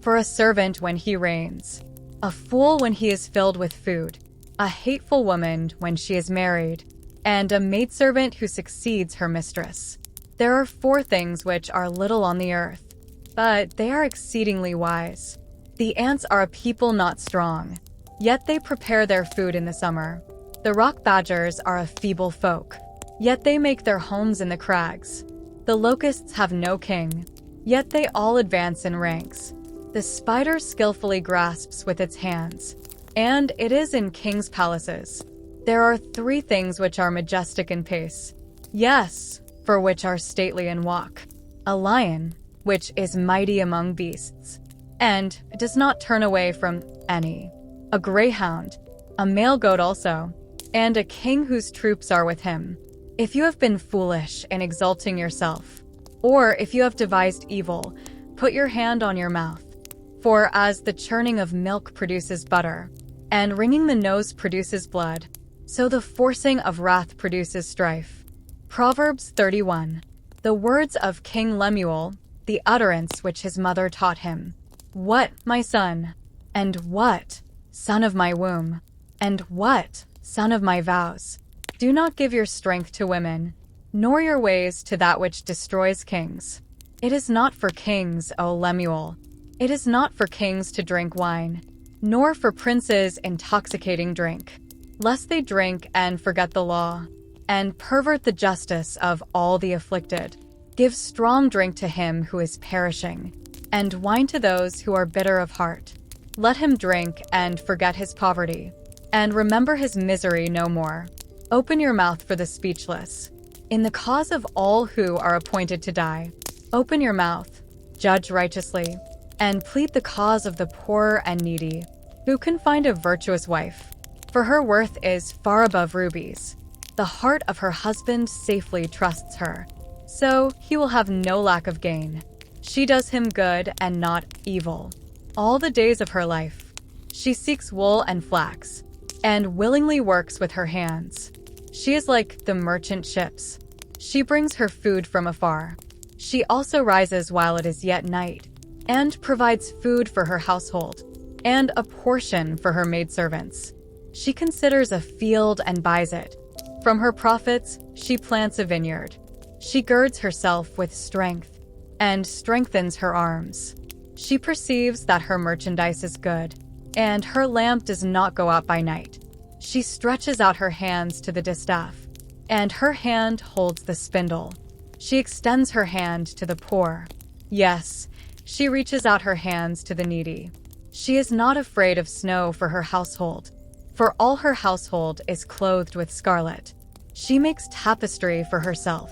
For a servant when he reigns, a fool when he is filled with food, a hateful woman when she is married, and a maidservant who succeeds her mistress. There are 4 things which are little on the earth, but they are exceedingly wise. The ants are a people not strong, yet they prepare their food in the summer. The rock badgers are a feeble folk, yet they make their homes in the crags. The locusts have no king, yet they all advance in ranks. The spider skillfully grasps with its hands, and it is in kings' palaces. There are 3 things which are majestic in pace, yes, for which are stately in walk. A lion, which is mighty among beasts, and does not turn away from any. A greyhound, a male goat also, and a king whose troops are with him. If you have been foolish in exalting yourself, Or if you have devised evil, put your hand on your mouth. For as the churning of milk produces butter, and wringing the nose produces blood, so the forcing of wrath produces strife. Proverbs 31. The words of King Lemuel, the utterance which his mother taught him. What, my son? And what, son of my womb? And what, son of my vows? Do not give your strength to women, nor your ways to that which destroys kings. It is not for kings, O Lemuel. It is not for kings to drink wine, nor for princes intoxicating drink, lest they drink and forget the law, and pervert the justice of all the afflicted. Give strong drink to him who is perishing, and wine to those who are bitter of heart. Let him drink and forget his poverty, and remember his misery no more. Open your mouth for the speechless. In the cause of all who are appointed to die, open your mouth, judge righteously, and plead the cause of the poor and needy. Who can find a virtuous wife? For her worth is far above rubies. The heart of her husband safely trusts her, so he will have no lack of gain. She does him good and not evil all the days of her life. She seeks wool and flax, and willingly works with her hands. She is like the merchant ships. She brings her food from afar. She also rises while it is yet night, and provides food for her household, and a portion for her maidservants. She considers a field and buys it. From her profits, she plants a vineyard. She girds herself with strength, and strengthens her arms. She perceives that her merchandise is good, and her lamp does not go out by night. She stretches out her hands to the distaff, and her hand holds the spindle. She extends her hand to the poor. Yes, she reaches out her hands to the needy. She is not afraid of snow for her household, for all her household is clothed with scarlet. She makes tapestry for herself.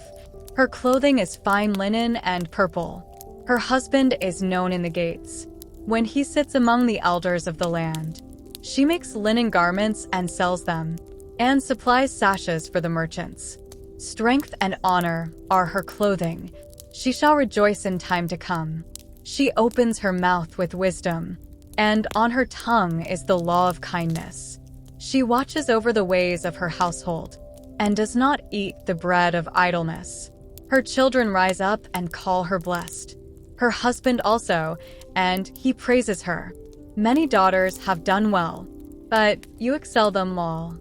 Her clothing is fine linen and purple. Her husband is known in the gates, when he sits among the elders of the land. She makes linen garments and sells them, and supplies sashes for the merchants. Strength and honor are her clothing. She shall rejoice in time to come. She opens her mouth with wisdom, and on her tongue is the law of kindness. She watches over the ways of her household, and does not eat the bread of idleness. Her children rise up and call her blessed. Her husband also, and he praises her. Many daughters have done well, but you excel them all.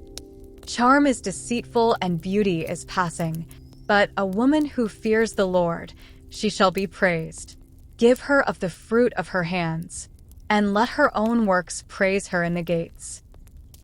Charm is deceitful and beauty is passing, but a woman who fears the Lord, she shall be praised. Give her of the fruit of her hands, and let her own works praise her in the gates.